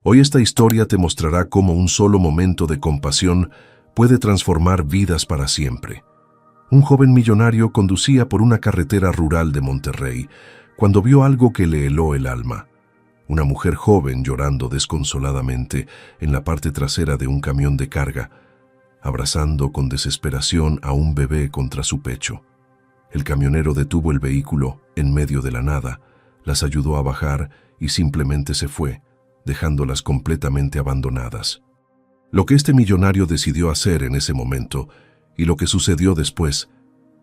Hoy esta historia te mostrará cómo un solo momento de compasión puede transformar vidas para siempre. Un joven millonario conducía por una carretera rural de Monterrey cuando vio algo que le heló el alma. Una mujer joven llorando desconsoladamente en la parte trasera de un camión de carga, abrazando con desesperación a un bebé contra su pecho. El camionero detuvo el vehículo en medio de la nada, las ayudó a bajar y simplemente se fue, dejándolas completamente abandonadas. Lo que este millonario decidió hacer en ese momento y lo que sucedió después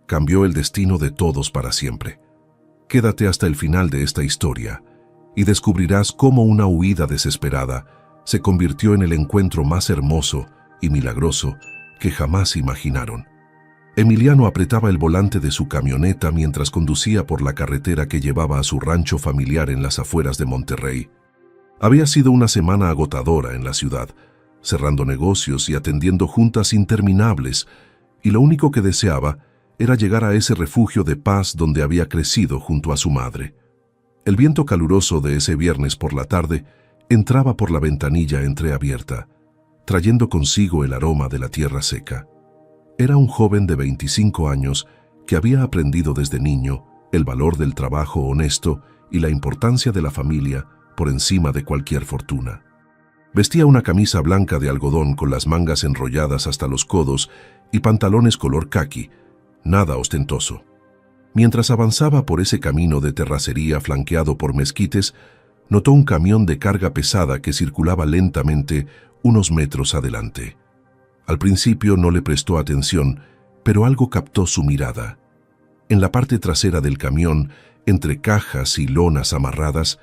cambió el destino de todos para siempre. Quédate hasta el final de esta historia y descubrirás cómo una huida desesperada se convirtió en el encuentro más hermoso y milagroso que jamás imaginaron. Emiliano apretaba el volante de su camioneta mientras conducía por la carretera que llevaba a su rancho familiar en las afueras de Monterrey. Había sido una semana agotadora en la ciudad, cerrando negocios y atendiendo juntas interminables, y lo único que deseaba era llegar a ese refugio de paz donde había crecido junto a su madre. El viento caluroso de ese viernes por la tarde entraba por la ventanilla entreabierta, trayendo consigo el aroma de la tierra seca. Era un joven de 25 años que había aprendido desde niño el valor del trabajo honesto y la importancia de la familia por encima de cualquier fortuna. Vestía una camisa blanca de algodón con las mangas enrolladas hasta los codos y pantalones color caqui, nada ostentoso. Mientras avanzaba por ese camino de terracería flanqueado por mezquites, notó un camión de carga pesada que circulaba lentamente unos metros adelante. Al principio no le prestó atención, pero algo captó su mirada. En la parte trasera del camión, entre cajas y lonas amarradas,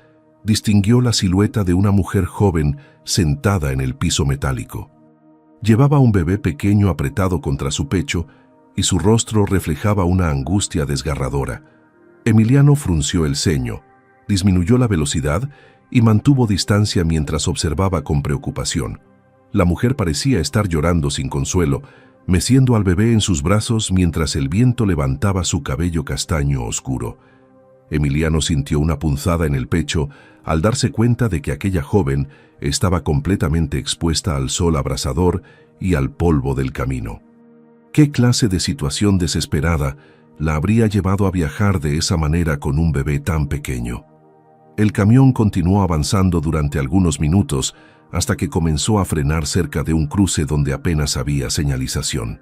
distinguió la silueta de una mujer joven sentada en el piso metálico. Llevaba un bebé pequeño apretado contra su pecho y su rostro reflejaba una angustia desgarradora. Emiliano frunció el ceño, disminuyó la velocidad y mantuvo distancia mientras observaba con preocupación. La mujer parecía estar llorando sin consuelo, meciendo al bebé en sus brazos mientras el viento levantaba su cabello castaño oscuro. Emiliano sintió una punzada en el pecho al darse cuenta de que aquella joven estaba completamente expuesta al sol abrasador y al polvo del camino. ¿Qué clase de situación desesperada la habría llevado a viajar de esa manera con un bebé tan pequeño? El camión continuó avanzando durante algunos minutos hasta que comenzó a frenar cerca de un cruce donde apenas había señalización.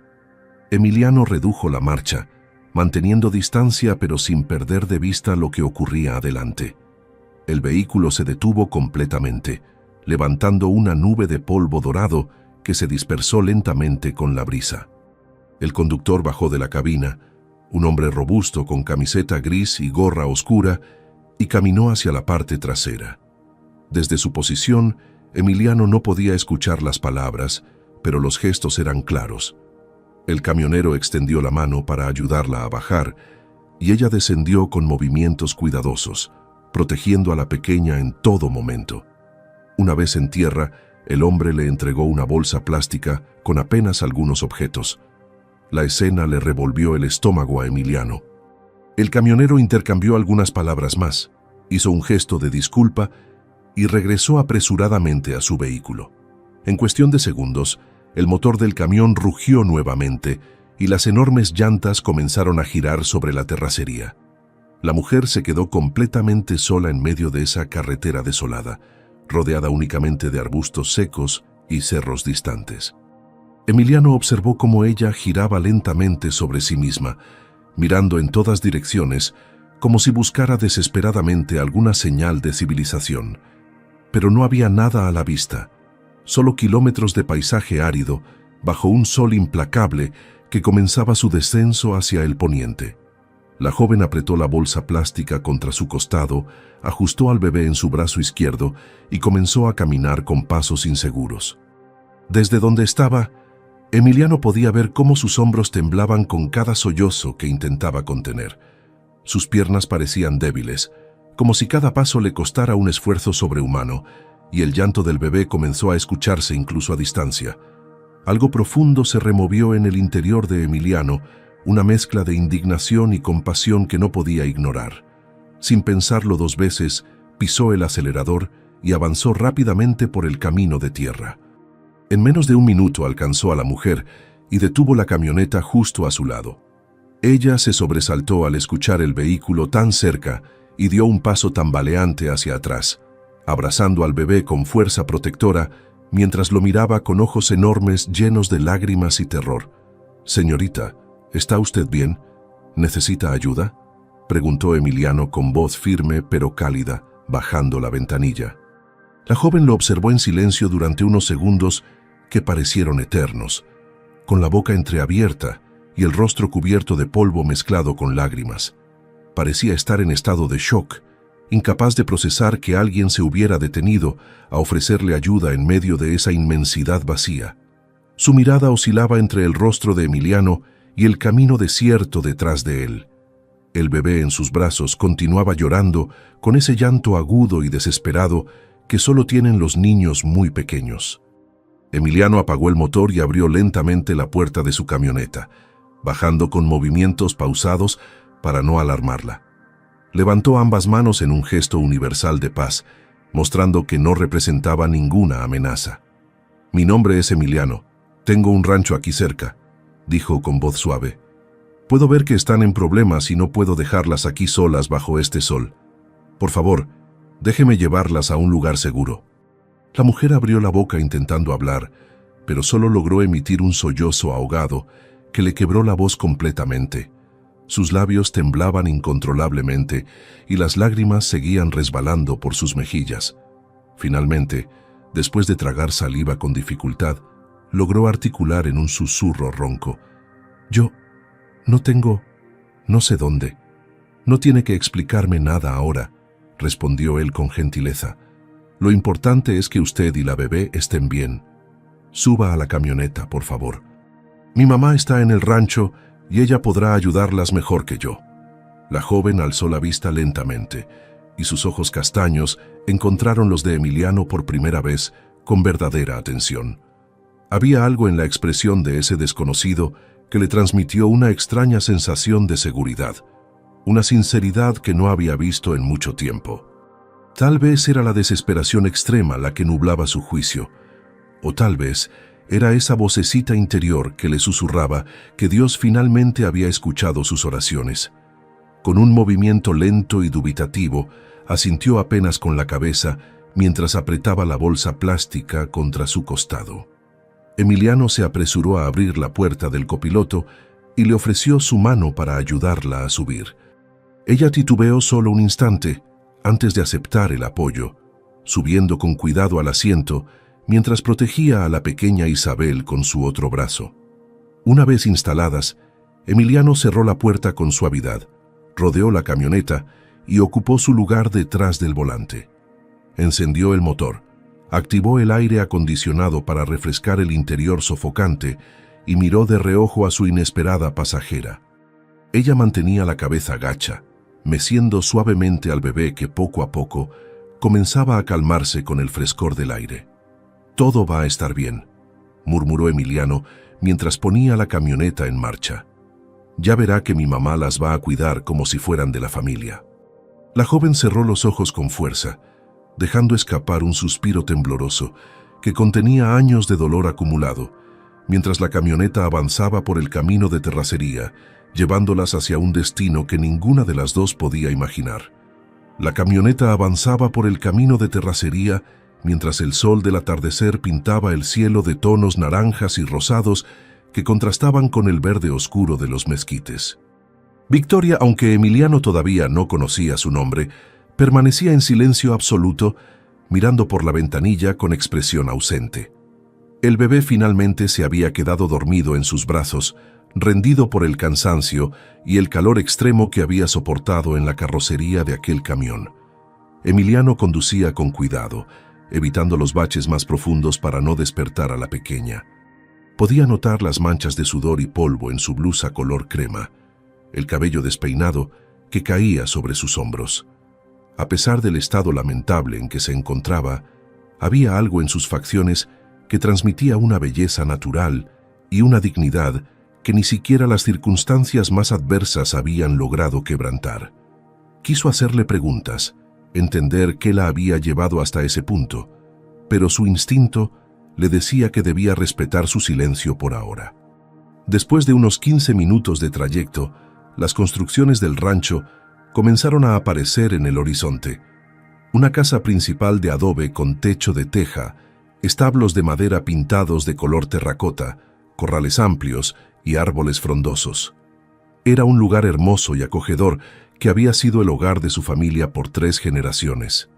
Emiliano redujo la marcha, manteniendo distancia pero sin perder de vista lo que ocurría adelante. El vehículo se detuvo completamente, levantando una nube de polvo dorado que se dispersó lentamente con la brisa. El conductor bajó de la cabina, un hombre robusto con camiseta gris y gorra oscura, y caminó hacia la parte trasera. Desde su posición, Emiliano no podía escuchar las palabras, pero los gestos eran claros. El camionero extendió la mano para ayudarla a bajar, y ella descendió con movimientos cuidadosos, protegiendo a la pequeña en todo momento. Una vez en tierra, el hombre le entregó una bolsa plástica con apenas algunos objetos. La escena le revolvió el estómago a Emiliano. El camionero intercambió algunas palabras más, hizo un gesto de disculpa y regresó apresuradamente a su vehículo. En cuestión de segundos, el motor del camión rugió nuevamente y las enormes llantas comenzaron a girar sobre la terracería. La mujer se quedó completamente sola en medio de esa carretera desolada, rodeada únicamente de arbustos secos y cerros distantes. Emiliano observó cómo ella giraba lentamente sobre sí misma, mirando en todas direcciones, como si buscara desesperadamente alguna señal de civilización. Pero no había nada a la vista, solo kilómetros de paisaje árido, bajo un sol implacable que comenzaba su descenso hacia el poniente. La joven apretó la bolsa plástica contra su costado, ajustó al bebé en su brazo izquierdo y comenzó a caminar con pasos inseguros. Desde donde estaba, Emiliano podía ver cómo sus hombros temblaban con cada sollozo que intentaba contener. Sus piernas parecían débiles, como si cada paso le costara un esfuerzo sobrehumano, y el llanto del bebé comenzó a escucharse incluso a distancia. Algo profundo se removió en el interior de Emiliano, una mezcla de indignación y compasión que no podía ignorar. Sin pensarlo dos veces, pisó el acelerador y avanzó rápidamente por el camino de tierra. En menos de un minuto alcanzó a la mujer y detuvo la camioneta justo a su lado. Ella se sobresaltó al escuchar el vehículo tan cerca y dio un paso tambaleante hacia atrás, abrazando al bebé con fuerza protectora mientras lo miraba con ojos enormes llenos de lágrimas y terror. «Señorita, ¿está usted bien? ¿Necesita ayuda?», preguntó Emiliano con voz firme pero cálida, bajando la ventanilla. La joven lo observó en silencio durante unos segundos que parecieron eternos, con la boca entreabierta y el rostro cubierto de polvo mezclado con lágrimas. Parecía estar en estado de shock, incapaz de procesar que alguien se hubiera detenido a ofrecerle ayuda en medio de esa inmensidad vacía. Su mirada oscilaba entre el rostro de Emiliano y el camino desierto detrás de él. El bebé en sus brazos continuaba llorando con ese llanto agudo y desesperado que solo tienen los niños muy pequeños. Emiliano apagó el motor y abrió lentamente la puerta de su camioneta, bajando con movimientos pausados para no alarmarla. Levantó ambas manos en un gesto universal de paz, mostrando que no representaba ninguna amenaza. «Mi nombre es Emiliano. Tengo un rancho aquí cerca», dijo con voz suave. «Puedo ver que están en problemas y no puedo dejarlas aquí solas bajo este sol. Por favor, déjeme llevarlas a un lugar seguro». La mujer abrió la boca intentando hablar, pero solo logró emitir un sollozo ahogado que le quebró la voz completamente. Sus labios temblaban incontrolablemente y las lágrimas seguían resbalando por sus mejillas. Finalmente, después de tragar saliva con dificultad, logró articular en un susurro ronco: «Yo no sé dónde. No tiene que explicarme nada ahora», respondió él con gentileza. «Lo importante es que usted y la bebé estén bien. Suba a la camioneta, por favor. Mi mamá está en el rancho y ella podrá ayudarlas mejor que yo». La joven alzó la vista lentamente y sus ojos castaños encontraron los de Emiliano por primera vez con verdadera atención. Había algo en la expresión de ese desconocido que le transmitió una extraña sensación de seguridad, una sinceridad que no había visto en mucho tiempo. Tal vez era la desesperación extrema la que nublaba su juicio, o tal vez era esa vocecita interior que le susurraba que Dios finalmente había escuchado sus oraciones. Con un movimiento lento y dubitativo, asintió apenas con la cabeza mientras apretaba la bolsa plástica contra su costado. Emiliano se apresuró a abrir la puerta del copiloto y le ofreció su mano para ayudarla a subir. Ella titubeó solo un instante antes de aceptar el apoyo, subiendo con cuidado al asiento mientras protegía a la pequeña Isabel con su otro brazo. Una vez instaladas, Emiliano cerró la puerta con suavidad, rodeó la camioneta y ocupó su lugar detrás del volante. Encendió el motor, activó el aire acondicionado para refrescar el interior sofocante y miró de reojo a su inesperada pasajera. Ella mantenía la cabeza gacha, meciendo suavemente al bebé que poco a poco comenzaba a calmarse con el frescor del aire. «Todo va a estar bien», murmuró Emiliano mientras ponía la camioneta en marcha. «Ya verá que mi mamá las va a cuidar como si fueran de la familia». La joven cerró los ojos con fuerza, dejando escapar un suspiro tembloroso que contenía años de dolor acumulado, mientras la camioneta avanzaba por el camino de terracería, llevándolas hacia un destino que ninguna de las dos podía imaginar. La camioneta avanzaba por el camino de terracería mientras el sol del atardecer pintaba el cielo de tonos naranjas y rosados que contrastaban con el verde oscuro de los mezquites. Victoria, aunque Emiliano todavía no conocía su nombre, permanecía en silencio absoluto, mirando por la ventanilla con expresión ausente. El bebé finalmente se había quedado dormido en sus brazos, rendido por el cansancio y el calor extremo que había soportado en la carrocería de aquel camión. Emiliano conducía con cuidado, evitando los baches más profundos para no despertar a la pequeña. Podía notar las manchas de sudor y polvo en su blusa color crema, el cabello despeinado que caía sobre sus hombros. A pesar del estado lamentable en que se encontraba, había algo en sus facciones que transmitía una belleza natural y una dignidad que ni siquiera las circunstancias más adversas habían logrado quebrantar. Quiso hacerle preguntas, entender qué la había llevado hasta ese punto, pero su instinto le decía que debía respetar su silencio por ahora. Después de unos 15 minutos de trayecto, las construcciones del rancho comenzaron a aparecer en el horizonte. Una casa principal de adobe con techo de teja, establos de madera pintados de color terracota, corrales amplios y árboles frondosos. Era un lugar hermoso y acogedor que había sido el hogar de su familia por 3 generaciones.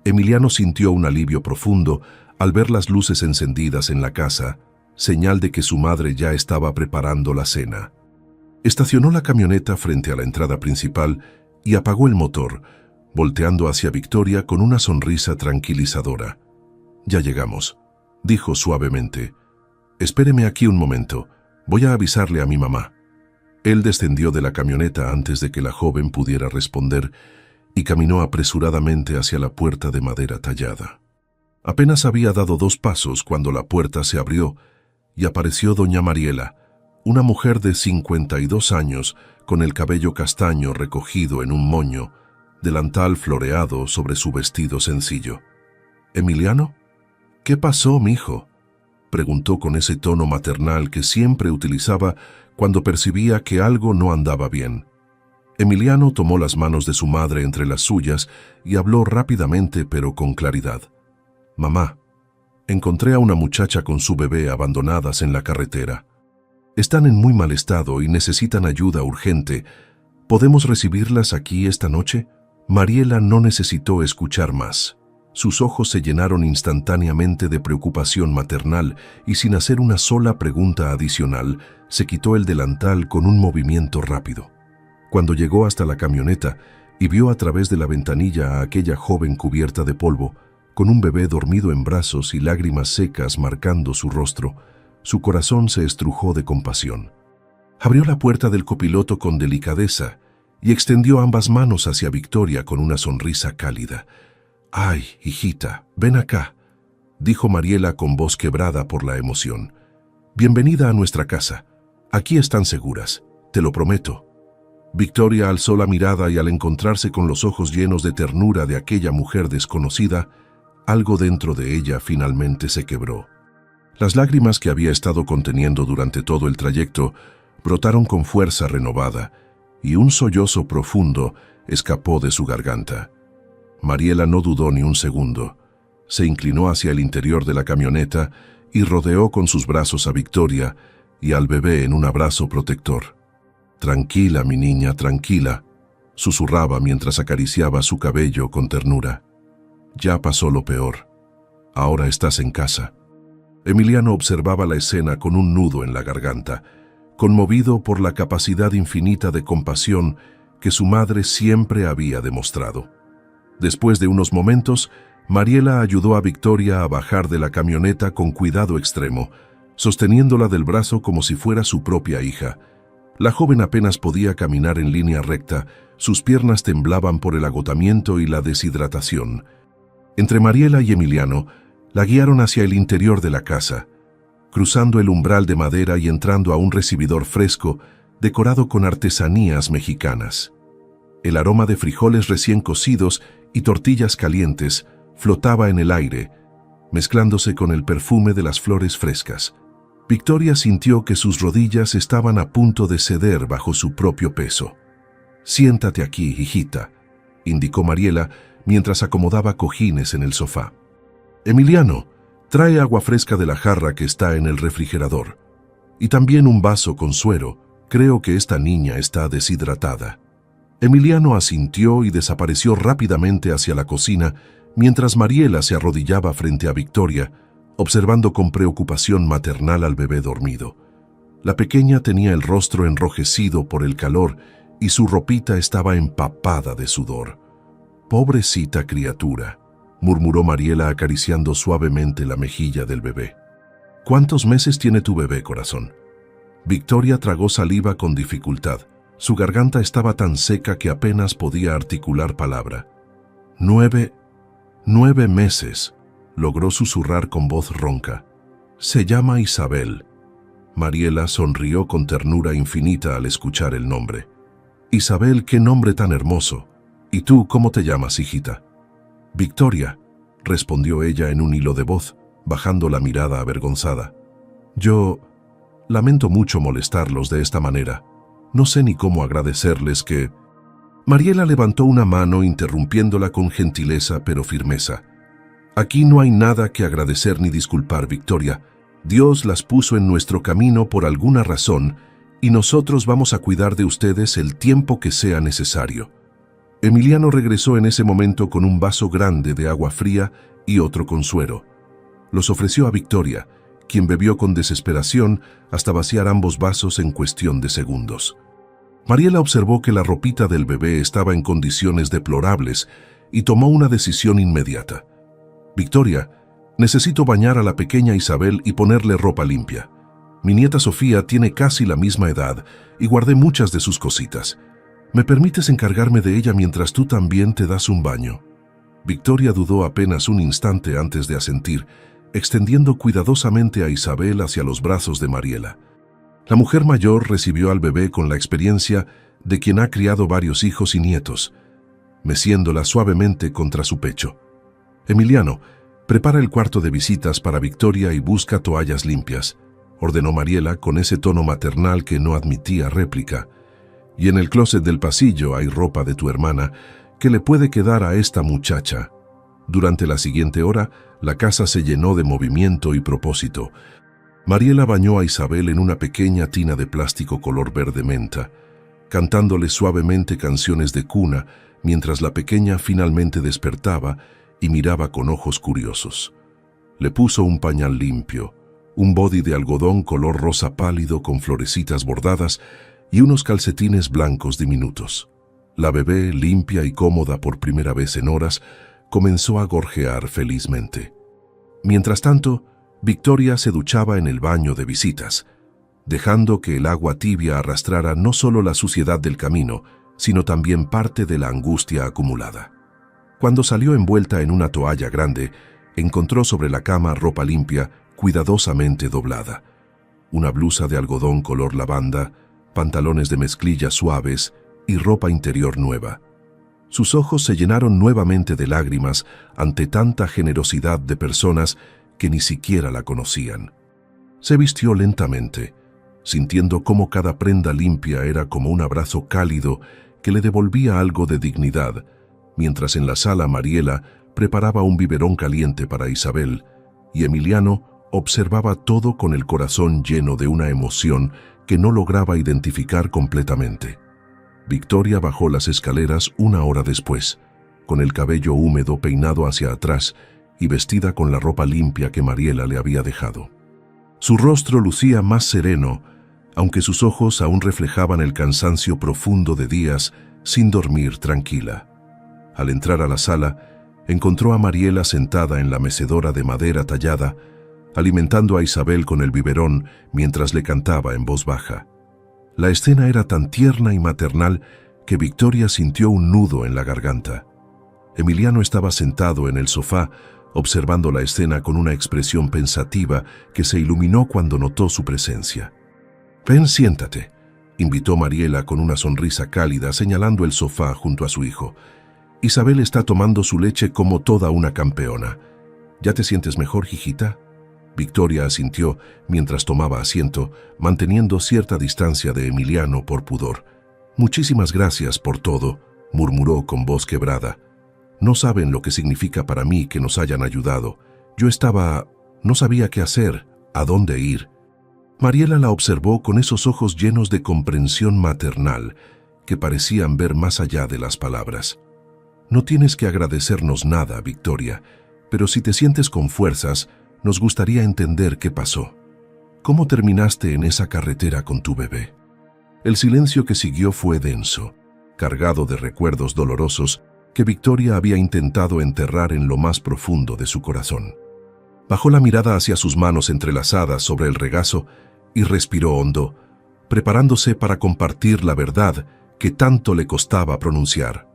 Emiliano sintió un alivio profundo al ver las luces encendidas en la casa, señal de que su madre ya estaba preparando la cena. Estacionó la camioneta frente a la entrada principal y apagó el motor, volteando hacia Victoria con una sonrisa tranquilizadora. «Ya llegamos», dijo suavemente. «Espéreme aquí un momento, voy a avisarle a mi mamá». Él descendió de la camioneta antes de que la joven pudiera responder y caminó apresuradamente hacia la puerta de madera tallada. Apenas había dado 2 pasos cuando la puerta se abrió y apareció doña Mariela, una mujer de 52 años con el cabello castaño recogido en un moño, delantal floreado sobre su vestido sencillo. «¿Emiliano? ¿Qué pasó, mijo?», preguntó con ese tono maternal que siempre utilizaba cuando percibía que algo no andaba bien. Emiliano tomó las manos de su madre entre las suyas y habló rápidamente pero con claridad. «Mamá, encontré a una muchacha con su bebé abandonadas en la carretera. Están en muy mal estado y necesitan ayuda urgente. ¿Podemos recibirlas aquí esta noche?». Mariela no necesitó escuchar más. Sus ojos se llenaron instantáneamente de preocupación maternal y sin hacer una sola pregunta adicional, se quitó el delantal con un movimiento rápido. Cuando llegó hasta la camioneta y vio a través de la ventanilla a aquella joven cubierta de polvo, con un bebé dormido en brazos y lágrimas secas marcando su rostro, su corazón se estrujó de compasión. Abrió la puerta del copiloto con delicadeza y extendió ambas manos hacia Victoria con una sonrisa cálida. «Ay, hijita, ven acá», dijo Mariela con voz quebrada por la emoción. «Bienvenida a nuestra casa. Aquí están seguras, te lo prometo». Victoria alzó la mirada y al encontrarse con los ojos llenos de ternura de aquella mujer desconocida, algo dentro de ella finalmente se quebró. Las lágrimas que había estado conteniendo durante todo el trayecto brotaron con fuerza renovada y un sollozo profundo escapó de su garganta. Mariela no dudó ni un segundo. Se inclinó hacia el interior de la camioneta y rodeó con sus brazos a Victoria y al bebé en un abrazo protector. «Tranquila, mi niña, tranquila», susurraba mientras acariciaba su cabello con ternura. «Ya pasó lo peor. Ahora estás en casa». Emiliano observaba la escena con un nudo en la garganta, conmovido por la capacidad infinita de compasión que su madre siempre había demostrado. Después de unos momentos, Mariela ayudó a Victoria a bajar de la camioneta con cuidado extremo, sosteniéndola del brazo como si fuera su propia hija. La joven apenas podía caminar en línea recta, sus piernas temblaban por el agotamiento y la deshidratación. Entre Mariela y Emiliano, la guiaron hacia el interior de la casa, cruzando el umbral de madera y entrando a un recibidor fresco decorado con artesanías mexicanas. El aroma de frijoles recién cocidos y tortillas calientes flotaba en el aire, mezclándose con el perfume de las flores frescas. Victoria sintió que sus rodillas estaban a punto de ceder bajo su propio peso. «Siéntate aquí, hijita», indicó Mariela mientras acomodaba cojines en el sofá. «Emiliano, trae agua fresca de la jarra que está en el refrigerador. Y también un vaso con suero. Creo que esta niña está deshidratada». Emiliano asintió y desapareció rápidamente hacia la cocina mientras Mariela se arrodillaba frente a Victoria, observando con preocupación maternal al bebé dormido. La pequeña tenía el rostro enrojecido por el calor y su ropita estaba empapada de sudor. «Pobrecita criatura», murmuró Mariela acariciando suavemente la mejilla del bebé. «¿Cuántos meses tiene tu bebé, corazón?». Victoria tragó saliva con dificultad. Su garganta estaba tan seca que apenas podía articular palabra. «9 meses», logró susurrar con voz ronca. «Se llama Isabel». Mariela sonrió con ternura infinita al escuchar el nombre. «Isabel, qué nombre tan hermoso. ¿Y tú cómo te llamas, hijita?». Victoria, respondió ella en un hilo de voz, bajando la mirada avergonzada. Yo lamento mucho molestarlos de esta manera. No sé ni cómo agradecerles que... Mariela levantó una mano interrumpiéndola con gentileza pero firmeza. Aquí no hay nada que agradecer ni disculpar, Victoria. Dios las puso en nuestro camino por alguna razón y nosotros vamos a cuidar de ustedes el tiempo que sea necesario. Emiliano regresó en ese momento con un vaso grande de agua fría y otro con suero. Los ofreció a Victoria, quien bebió con desesperación hasta vaciar ambos vasos en cuestión de segundos. Mariela observó que la ropita del bebé estaba en condiciones deplorables y tomó una decisión inmediata. Victoria, necesito bañar a la pequeña Isabel y ponerle ropa limpia. Mi nieta Sofía tiene casi la misma edad y guardé muchas de sus cositas. ¿Me permites encargarme de ella mientras tú también te das un baño? Victoria dudó apenas un instante antes de asentir, extendiendo cuidadosamente a Isabel hacia los brazos de Mariela. La mujer mayor recibió al bebé con la experiencia de quien ha criado varios hijos y nietos, meciéndola suavemente contra su pecho. Emiliano, prepara el cuarto de visitas para Victoria y busca toallas limpias, ordenó Mariela con ese tono maternal que no admitía réplica. Y en el closet del pasillo hay ropa de tu hermana que le puede quedar a esta muchacha. Durante la siguiente hora, la casa se llenó de movimiento y propósito. Mariela bañó a Isabel en una pequeña tina de plástico color verde menta, cantándole suavemente canciones de cuna mientras la pequeña finalmente despertaba y miraba con ojos curiosos. Le puso un pañal limpio, un body de algodón color rosa pálido con florecitas bordadas y unos calcetines blancos diminutos. La bebé, limpia y cómoda por primera vez en horas, comenzó a gorjear felizmente. Mientras tanto, Victoria se duchaba en el baño de visitas, dejando que el agua tibia arrastrara no solo la suciedad del camino, sino también parte de la angustia acumulada. Cuando salió envuelta en una toalla grande, encontró sobre la cama ropa limpia, cuidadosamente doblada. Una blusa de algodón color lavanda, pantalones de mezclilla suaves y ropa interior nueva. Sus ojos se llenaron nuevamente de lágrimas ante tanta generosidad de personas que ni siquiera la conocían. Se vistió lentamente, sintiendo cómo cada prenda limpia era como un abrazo cálido que le devolvía algo de dignidad, mientras en la sala Mariela preparaba un biberón caliente para Isabel y Emiliano observaba todo con el corazón lleno de una emoción que no lograba identificar completamente. Victoria bajó las escaleras una hora después, con el cabello húmedo peinado hacia atrás y vestida con la ropa limpia que Mariela le había dejado. Su rostro lucía más sereno, aunque sus ojos aún reflejaban el cansancio profundo de días sin dormir tranquila. Al entrar a la sala, encontró a Mariela sentada en la mecedora de madera tallada, alimentando a Isabel con el biberón mientras le cantaba en voz baja. La escena era tan tierna y maternal que Victoria sintió un nudo en la garganta. Emiliano estaba sentado en el sofá, observando la escena con una expresión pensativa que se iluminó cuando notó su presencia. «Ven, siéntate», invitó Mariela con una sonrisa cálida señalando el sofá junto a su hijo. «Isabel está tomando su leche como toda una campeona. ¿Ya te sientes mejor, hijita?» Victoria asintió mientras tomaba asiento, manteniendo cierta distancia de Emiliano por pudor. «Muchísimas gracias por todo», murmuró con voz quebrada. «No saben lo que significa para mí que nos hayan ayudado. No sabía qué hacer, a dónde ir». Mariela la observó con esos ojos llenos de comprensión maternal que parecían ver más allá de las palabras. «No tienes que agradecernos nada, Victoria, pero si te sientes con fuerzas, nos gustaría entender qué pasó. ¿Cómo terminaste en esa carretera con tu bebé?» El silencio que siguió fue denso, cargado de recuerdos dolorosos que Victoria había intentado enterrar en lo más profundo de su corazón. Bajó la mirada hacia sus manos entrelazadas sobre el regazo y respiró hondo, preparándose para compartir la verdad que tanto le costaba pronunciar.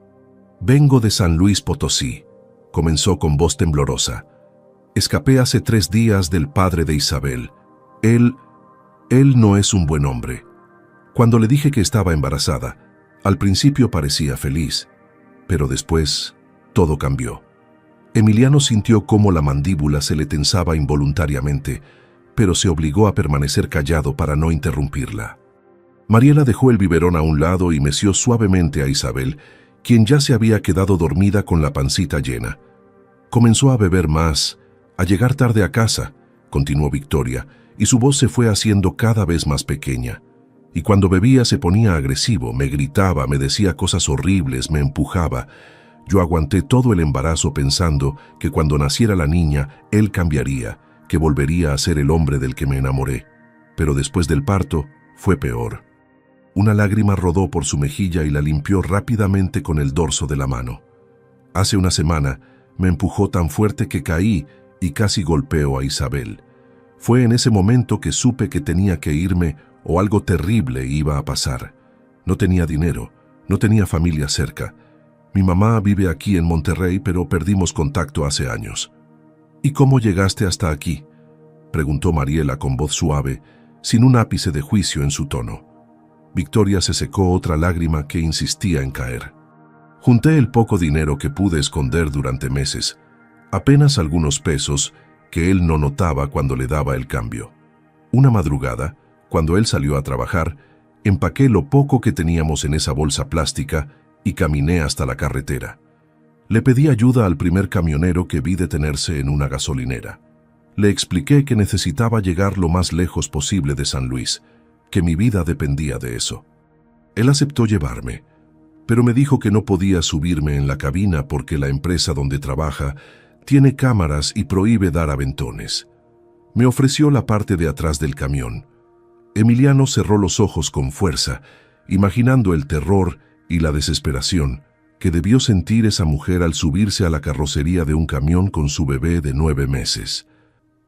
«Vengo de San Luis Potosí», comenzó con voz temblorosa. «Escapé hace 3 días del padre de Isabel. Él no es un buen hombre. Cuando le dije que estaba embarazada, al principio parecía feliz, pero después todo cambió. Emiliano sintió cómo la mandíbula se le tensaba involuntariamente, pero se obligó a permanecer callado para no interrumpirla. Mariela dejó el biberón a un lado y meció suavemente a Isabel, quien ya se había quedado dormida con la pancita llena. Comenzó a beber más, a llegar tarde a casa, continuó Victoria, y su voz se fue haciendo cada vez más pequeña. Y cuando bebía se ponía agresivo, me gritaba, me decía cosas horribles, me empujaba. Yo aguanté todo el embarazo pensando que cuando naciera la niña, él cambiaría, que volvería a ser el hombre del que me enamoré. Pero después del parto, fue peor. Una lágrima rodó por su mejilla y la limpió rápidamente con el dorso de la mano. Hace una semana, me empujó tan fuerte que caí y casi golpeó a Isabel. Fue en ese momento que supe que tenía que irme o algo terrible iba a pasar. No tenía dinero, no tenía familia cerca. Mi mamá vive aquí en Monterrey, pero perdimos contacto hace años. ¿Y cómo llegaste hasta aquí?, preguntó Mariela con voz suave, sin un ápice de juicio en su tono. Victoria se secó otra lágrima que insistía en caer. Junté el poco dinero que pude esconder durante meses, apenas algunos pesos que él no notaba cuando le daba el cambio. Una madrugada, cuando él salió a trabajar, empaqué lo poco que teníamos en esa bolsa plástica y caminé hasta la carretera. Le pedí ayuda al primer camionero que vi detenerse en una gasolinera. Le expliqué que necesitaba llegar lo más lejos posible de San Luis, que mi vida dependía de eso. Él aceptó llevarme, pero me dijo que no podía subirme en la cabina porque la empresa donde trabaja tiene cámaras y prohíbe dar aventones. Me ofreció la parte de atrás del camión. Emiliano cerró los ojos con fuerza, imaginando el terror y la desesperación que debió sentir esa mujer al subirse a la carrocería de un camión con su bebé de 9 meses.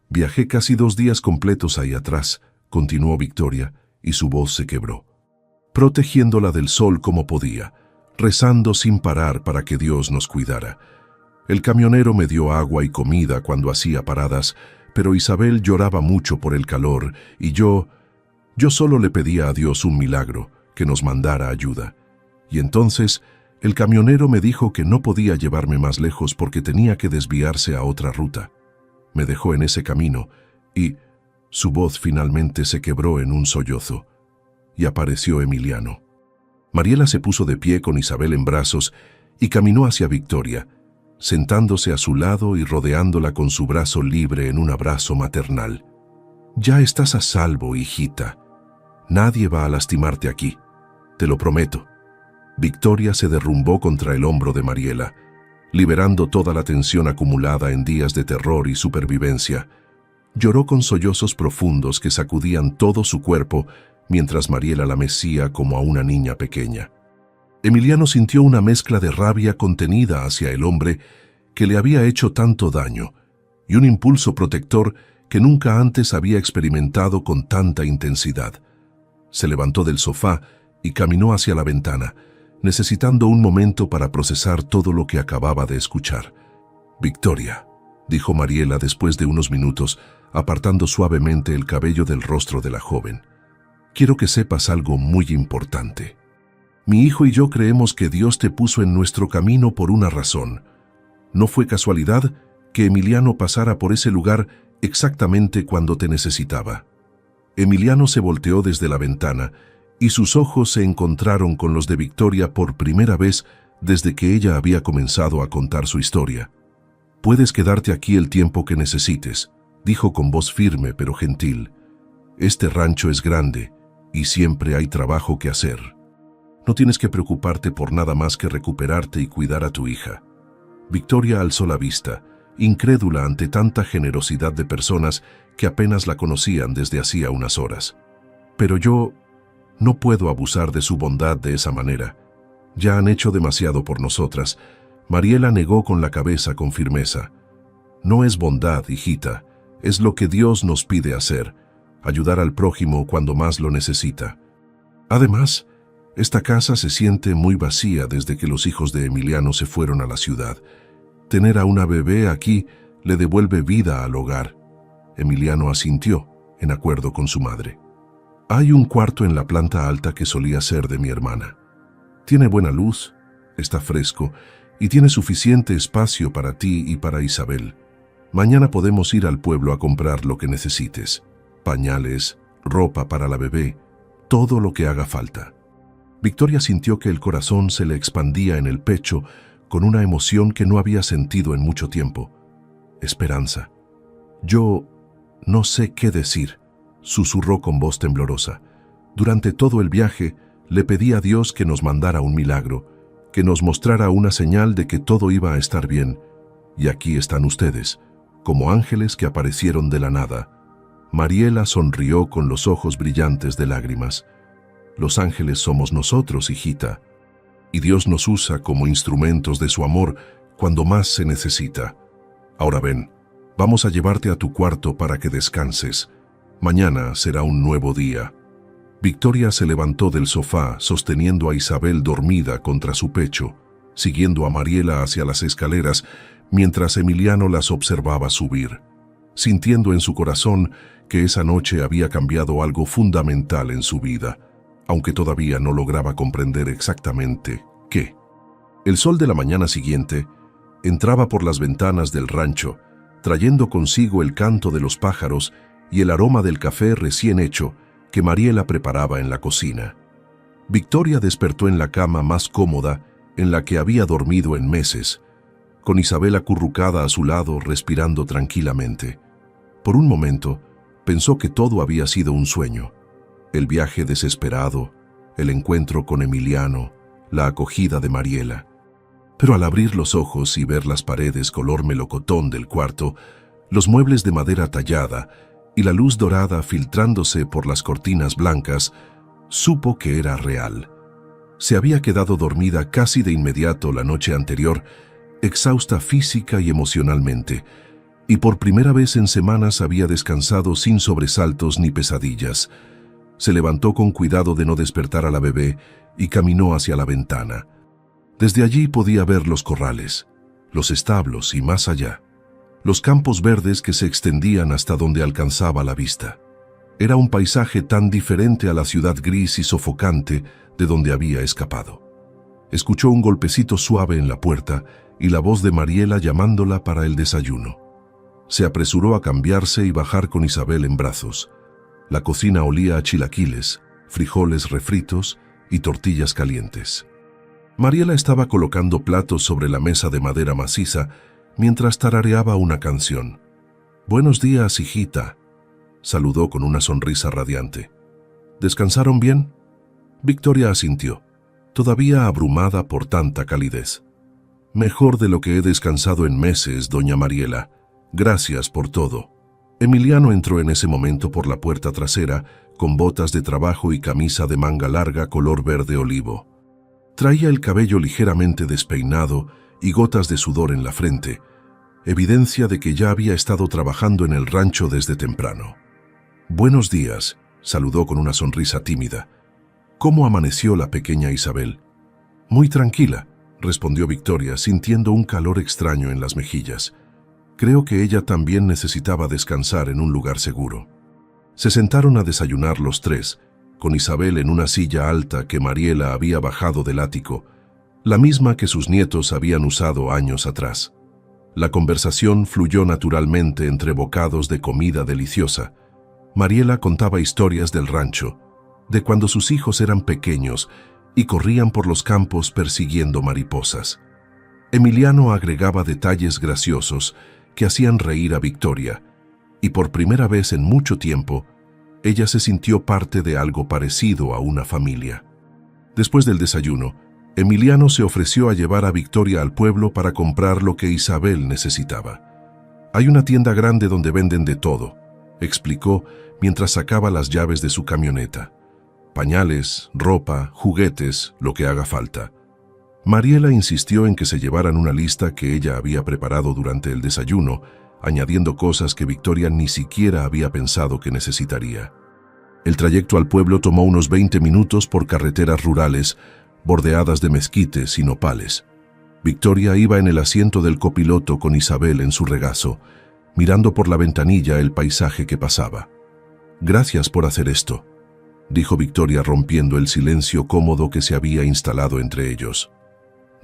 Viajé casi 2 días completos ahí atrás, continuó Victoria, y su voz se quebró, protegiéndola del sol como podía, rezando sin parar para que Dios nos cuidara. El camionero me dio agua y comida cuando hacía paradas, pero Isabel lloraba mucho por el calor y yo solo le pedía a Dios un milagro, que nos mandara ayuda. Y entonces el camionero me dijo que no podía llevarme más lejos porque tenía que desviarse a otra ruta. Me dejó en ese camino y su voz finalmente se quebró en un sollozo y apareció Emiliano. Mariela se puso de pie con Isabel en brazos y caminó hacia Victoria, sentándose a su lado y rodeándola con su brazo libre en un abrazo maternal. Ya estás a salvo, hijita. Nadie va a lastimarte aquí, te lo prometo. Victoria se derrumbó contra el hombro de Mariela, liberando toda la tensión acumulada en días de terror y supervivencia. Lloró con sollozos profundos que sacudían todo su cuerpo mientras Mariela la mecía como a una niña pequeña. Emiliano sintió una mezcla de rabia contenida hacia el hombre que le había hecho tanto daño y un impulso protector que nunca antes había experimentado con tanta intensidad. Se levantó del sofá y caminó hacia la ventana, necesitando un momento para procesar todo lo que acababa de escuchar. «Victoria», dijo Mariela después de unos minutos, apartando suavemente el cabello del rostro de la joven. «Quiero que sepas algo muy importante. Mi hijo y yo creemos que Dios te puso en nuestro camino por una razón. No fue casualidad que Emiliano pasara por ese lugar exactamente cuando te necesitaba». Emiliano se volteó desde la ventana y sus ojos se encontraron con los de Victoria por primera vez desde que ella había comenzado a contar su historia. «Puedes quedarte aquí el tiempo que necesites», dijo con voz firme pero gentil. «Este rancho es grande y siempre hay trabajo que hacer. No tienes que preocuparte por nada más que recuperarte y cuidar a tu hija». Victoria alzó la vista, incrédula ante tanta generosidad de personas que apenas la conocían desde hacía unas horas. «Pero yo no puedo abusar de su bondad de esa manera. Ya han hecho demasiado por nosotras». Mariela negó con la cabeza con firmeza. «No es bondad, hijita, es lo que Dios nos pide hacer, ayudar al prójimo cuando más lo necesita. Además, esta casa se siente muy vacía desde que los hijos de Emiliano se fueron a la ciudad. Tener a una bebé aquí le devuelve vida al hogar». Emiliano asintió, en acuerdo con su madre. «Hay un cuarto en la planta alta que solía ser de mi hermana. Tiene buena luz, está fresco y tiene suficiente espacio para ti y para Isabel. Mañana podemos ir al pueblo a comprar lo que necesites. Pañales, ropa para la bebé, todo lo que haga falta. Victoria sintió que el corazón se le expandía en el pecho con una emoción que no había sentido en mucho tiempo. Esperanza. Yo no sé qué decir, susurró con voz temblorosa. Durante todo el viaje le pedí a Dios que nos mandara un milagro, que nos mostrara una señal de que todo iba a estar bien. Y aquí están ustedes, como ángeles que aparecieron de la nada. Mariela sonrió con los ojos brillantes de lágrimas. Los ángeles somos nosotros, hijita, y Dios nos usa como instrumentos de su amor cuando más se necesita. Ahora ven, vamos a llevarte a tu cuarto para que descanses. Mañana será un nuevo día. Victoria se levantó del sofá sosteniendo a Isabel dormida contra su pecho, siguiendo a Mariela hacia las escaleras mientras Emiliano las observaba subir, sintiendo en su corazón que esa noche había cambiado algo fundamental en su vida, aunque todavía no lograba comprender exactamente qué. El sol de la mañana siguiente entraba por las ventanas del rancho, trayendo consigo el canto de los pájaros y el aroma del café recién hecho que Mariela preparaba en la cocina. Victoria despertó en la cama más cómoda en la que había dormido en meses, con Isabel acurrucada a su lado respirando tranquilamente. Por un momento, pensó que todo había sido un sueño. El viaje desesperado, el encuentro con Emiliano, la acogida de Mariela. Pero al abrir los ojos y ver las paredes color melocotón del cuarto, los muebles de madera tallada y la luz dorada filtrándose por las cortinas blancas, supo que era real. Se había quedado dormida casi de inmediato la noche anterior, exhausta física y emocionalmente, y por primera vez en semanas había descansado sin sobresaltos ni pesadillas. Se levantó con cuidado de no despertar a la bebé y caminó hacia la ventana. Desde allí podía ver los corrales, los establos y más allá, los campos verdes que se extendían hasta donde alcanzaba la vista. Era un paisaje tan diferente a la ciudad gris y sofocante de donde había escapado. Escuchó un golpecito suave en la puerta y la voz de Mariela llamándola para el desayuno. Se apresuró a cambiarse y bajar con Isabel en brazos. La cocina olía a chilaquiles, frijoles refritos y tortillas calientes. Mariela estaba colocando platos sobre la mesa de madera maciza mientras tarareaba una canción. «Buenos días, hijita», saludó con una sonrisa radiante. «¿Descansaron bien?» Victoria asintió, todavía abrumada por tanta calidez. «Mejor de lo que he descansado en meses, doña Mariela. Gracias por todo». Emiliano entró en ese momento por la puerta trasera con botas de trabajo y camisa de manga larga color verde olivo. Traía el cabello ligeramente despeinado y gotas de sudor en la frente, evidencia de que ya había estado trabajando en el rancho desde temprano. «Buenos días», saludó con una sonrisa tímida. «¿Cómo amaneció la pequeña Isabel?» «Muy tranquila», respondió Victoria, sintiendo un calor extraño en las mejillas. Creo que ella también necesitaba descansar en un lugar seguro. Se sentaron a desayunar los tres, con Isabel en una silla alta que Mariela había bajado del ático, la misma que sus nietos habían usado años atrás. La conversación fluyó naturalmente entre bocados de comida deliciosa. Mariela contaba historias del rancho, de cuando sus hijos eran pequeños y corrían por los campos persiguiendo mariposas. Emiliano agregaba detalles graciosos que hacían reír a Victoria, y por primera vez en mucho tiempo, ella se sintió parte de algo parecido a una familia. Después del desayuno, Emiliano se ofreció a llevar a Victoria al pueblo para comprar lo que Isabel necesitaba. «Hay una tienda grande donde venden de todo», explicó mientras sacaba las llaves de su camioneta. «Pañales, ropa, juguetes, lo que haga falta». Mariela insistió en que se llevaran una lista que ella había preparado durante el desayuno, añadiendo cosas que Victoria ni siquiera había pensado que necesitaría. El trayecto al pueblo tomó unos 20 minutos por carreteras rurales, bordeadas de mezquites y nopales. Victoria iba en el asiento del copiloto con Isabel en su regazo, mirando por la ventanilla el paisaje que pasaba. «Gracias por hacer esto», dijo Victoria rompiendo el silencio cómodo que se había instalado entre ellos.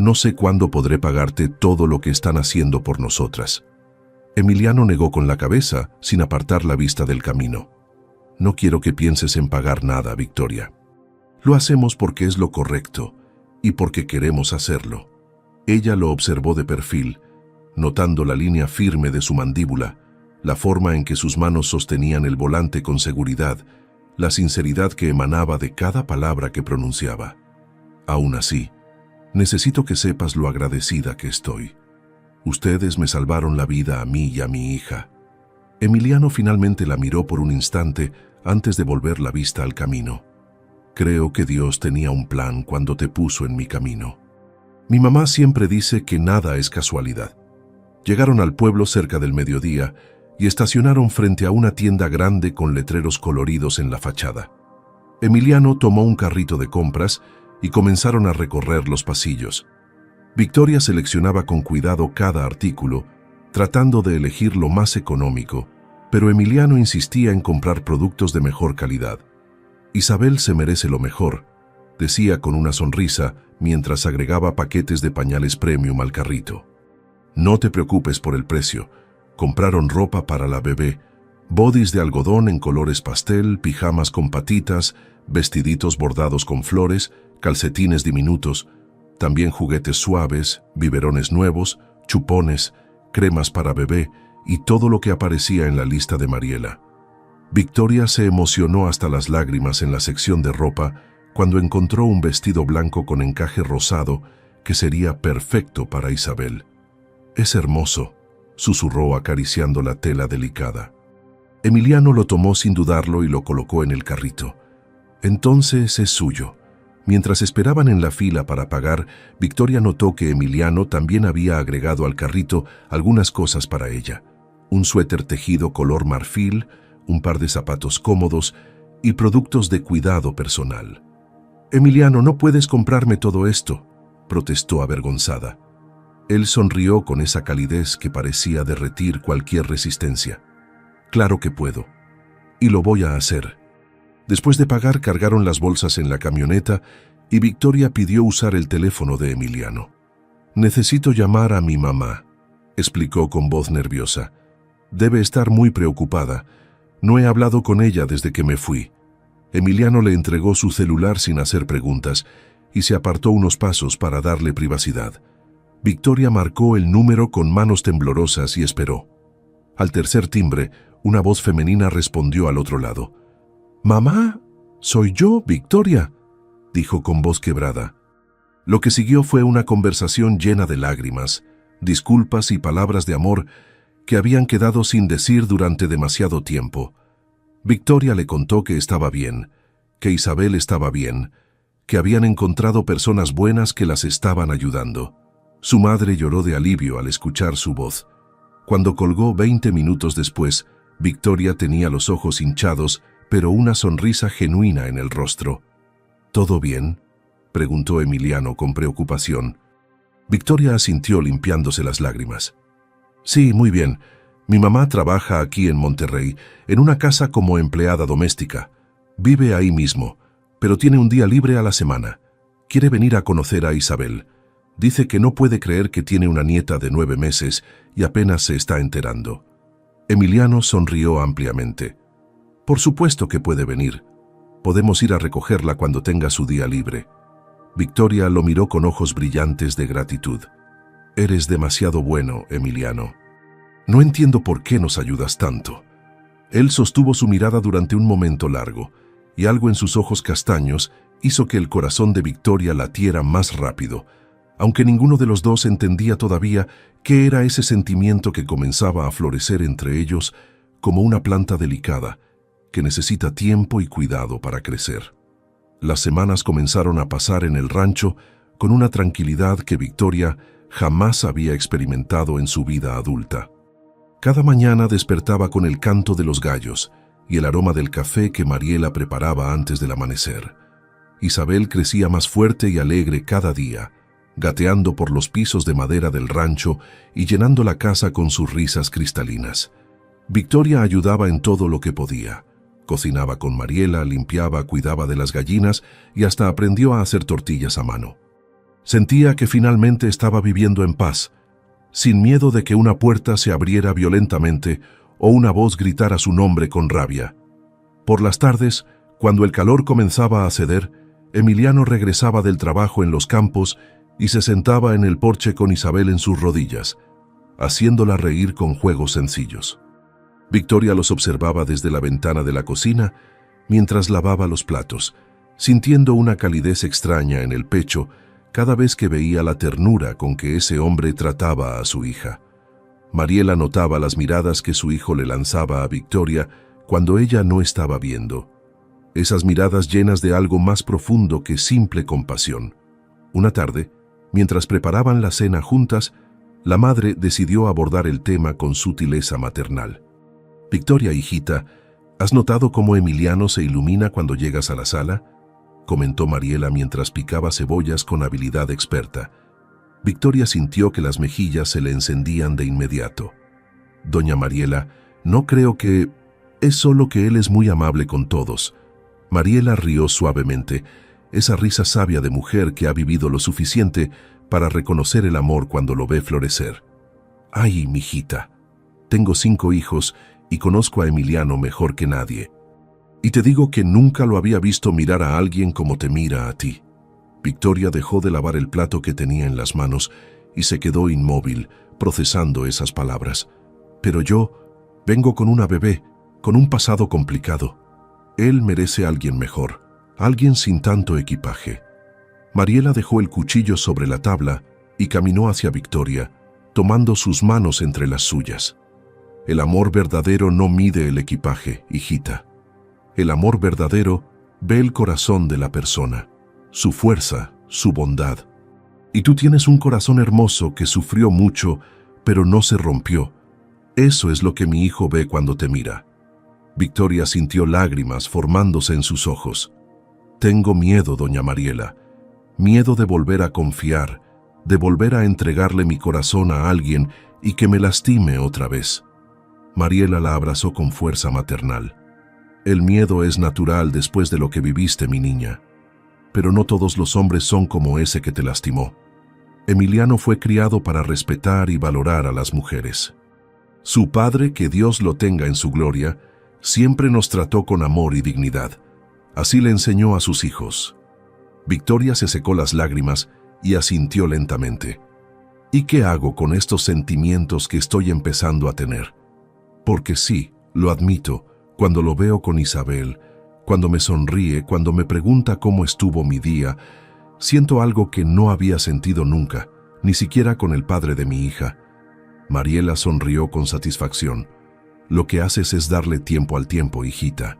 No sé cuándo podré pagarte todo lo que están haciendo por nosotras. Emiliano negó con la cabeza, sin apartar la vista del camino. No quiero que pienses en pagar nada, Victoria. Lo hacemos porque es lo correcto y porque queremos hacerlo. Ella lo observó de perfil, notando la línea firme de su mandíbula, la forma en que sus manos sostenían el volante con seguridad, la sinceridad que emanaba de cada palabra que pronunciaba. Aún así, necesito que sepas lo agradecida que estoy. Ustedes me salvaron la vida a mí y a mi hija. Emiliano finalmente la miró por un instante antes de volver la vista al camino. Creo que Dios tenía un plan cuando te puso en mi camino. Mi mamá siempre dice que nada es casualidad. Llegaron al pueblo cerca del mediodía y estacionaron frente a una tienda grande con letreros coloridos en la fachada. Emiliano tomó un carrito de compras y comenzaron a recorrer los pasillos. Victoria seleccionaba con cuidado cada artículo, tratando de elegir lo más económico, pero Emiliano insistía en comprar productos de mejor calidad. Isabel se merece lo mejor, decía con una sonrisa mientras agregaba paquetes de pañales premium al carrito. No te preocupes por el precio. Compraron ropa para la bebé, bodys de algodón en colores pastel, pijamas con patitas, vestiditos bordados con flores, calcetines diminutos, también juguetes suaves, biberones nuevos, chupones, cremas para bebé y todo lo que aparecía en la lista de Mariela. Victoria se emocionó hasta las lágrimas en la sección de ropa cuando encontró un vestido blanco con encaje rosado que sería perfecto para Isabel. «Es hermoso», susurró acariciando la tela delicada. Emiliano lo tomó sin dudarlo y lo colocó en el carrito. «Entonces es suyo». Mientras esperaban en la fila para pagar, Victoria notó que Emiliano también había agregado al carrito algunas cosas para ella. Un suéter tejido color marfil, un par de zapatos cómodos y productos de cuidado personal. «Emiliano, no puedes comprarme todo esto», protestó avergonzada. Él sonrió con esa calidez que parecía derretir cualquier resistencia. «Claro que puedo. Y lo voy a hacer». Después de pagar, cargaron las bolsas en la camioneta y Victoria pidió usar el teléfono de Emiliano. «Necesito llamar a mi mamá», explicó con voz nerviosa. «Debe estar muy preocupada. No he hablado con ella desde que me fui». Emiliano le entregó su celular sin hacer preguntas y se apartó unos pasos para darle privacidad. Victoria marcó el número con manos temblorosas y esperó. Al tercer timbre, una voz femenina respondió al otro lado. «Mamá, soy yo, Victoria», dijo con voz quebrada. Lo que siguió fue una conversación llena de lágrimas, disculpas y palabras de amor que habían quedado sin decir durante demasiado tiempo. Victoria le contó que estaba bien, que Isabel estaba bien, que habían encontrado personas buenas que las estaban ayudando. Su madre lloró de alivio al escuchar su voz. Cuando colgó 20 minutos después, Victoria tenía los ojos hinchados, pero una sonrisa genuina en el rostro. «¿Todo bien?», preguntó Emiliano con preocupación. Victoria asintió limpiándose las lágrimas. «Sí, muy bien. Mi mamá trabaja aquí en Monterrey, en una casa como empleada doméstica. Vive ahí mismo, pero tiene un día libre a la semana. Quiere venir a conocer a Isabel. Dice que no puede creer que tiene una nieta de 9 meses y apenas se está enterando». Emiliano sonrió ampliamente. «Por supuesto que puede venir. Podemos ir a recogerla cuando tenga su día libre». Victoria lo miró con ojos brillantes de gratitud. «Eres demasiado bueno, Emiliano. No entiendo por qué nos ayudas tanto». Él sostuvo su mirada durante un momento largo, y algo en sus ojos castaños hizo que el corazón de Victoria latiera más rápido, aunque ninguno de los dos entendía todavía qué era ese sentimiento que comenzaba a florecer entre ellos como una planta delicada, que necesita tiempo y cuidado para crecer. Las semanas comenzaron a pasar en el rancho con una tranquilidad que Victoria jamás había experimentado en su vida adulta. Cada mañana despertaba con el canto de los gallos y el aroma del café que Mariela preparaba antes del amanecer. Isabel crecía más fuerte y alegre cada día, gateando por los pisos de madera del rancho y llenando la casa con sus risas cristalinas. Victoria ayudaba en todo lo que podía. Cocinaba con Mariela, limpiaba, cuidaba de las gallinas y hasta aprendió a hacer tortillas a mano. Sentía que finalmente estaba viviendo en paz, sin miedo de que una puerta se abriera violentamente o una voz gritara su nombre con rabia. Por las tardes, cuando el calor comenzaba a ceder, Emiliano regresaba del trabajo en los campos y se sentaba en el porche con Isabel en sus rodillas, haciéndola reír con juegos sencillos. Victoria los observaba desde la ventana de la cocina mientras lavaba los platos, sintiendo una calidez extraña en el pecho cada vez que veía la ternura con que ese hombre trataba a su hija. Mariela notaba las miradas que su hijo le lanzaba a Victoria cuando ella no estaba viendo. Esas miradas llenas de algo más profundo que simple compasión. Una tarde, mientras preparaban la cena juntas, la madre decidió abordar el tema con sutileza maternal. «Victoria, hijita, ¿has notado cómo Emiliano se ilumina cuando llegas a la sala?», comentó Mariela mientras picaba cebollas con habilidad experta. Victoria sintió que las mejillas se le encendían de inmediato. «Doña Mariela, no creo que... es solo que él es muy amable con todos». Mariela rió suavemente, esa risa sabia de mujer que ha vivido lo suficiente para reconocer el amor cuando lo ve florecer. «Ay, mijita, tengo 5 hijos y conozco a Emiliano mejor que nadie. Y te digo que nunca lo había visto mirar a alguien como te mira a ti». Victoria dejó de lavar el plato que tenía en las manos y se quedó inmóvil, procesando esas palabras. «Pero yo vengo con una bebé, con un pasado complicado. Él merece a alguien mejor, alguien sin tanto equipaje». Mariela dejó el cuchillo sobre la tabla y caminó hacia Victoria, tomando sus manos entre las suyas. «El amor verdadero no mide el equipaje, hijita. El amor verdadero ve el corazón de la persona, su fuerza, su bondad. Y tú tienes un corazón hermoso que sufrió mucho, pero no se rompió. Eso es lo que mi hijo ve cuando te mira». Victoria sintió lágrimas formándose en sus ojos. «Tengo miedo, doña Mariela, miedo de volver a confiar, de volver a entregarle mi corazón a alguien y que me lastime otra vez». Mariela la abrazó con fuerza maternal. «El miedo es natural después de lo que viviste, mi niña. Pero no todos los hombres son como ese que te lastimó. Emiliano fue criado para respetar y valorar a las mujeres. Su padre, que Dios lo tenga en su gloria, siempre nos trató con amor y dignidad. Así le enseñó a sus hijos». Victoria se secó las lágrimas y asintió lentamente. «¿Y qué hago con estos sentimientos que estoy empezando a tener? Porque sí, lo admito, cuando lo veo con Isabel, cuando me sonríe, cuando me pregunta cómo estuvo mi día, siento algo que no había sentido nunca, ni siquiera con el padre de mi hija». Mariela sonrió con satisfacción. «Lo que haces es darle tiempo al tiempo, hijita.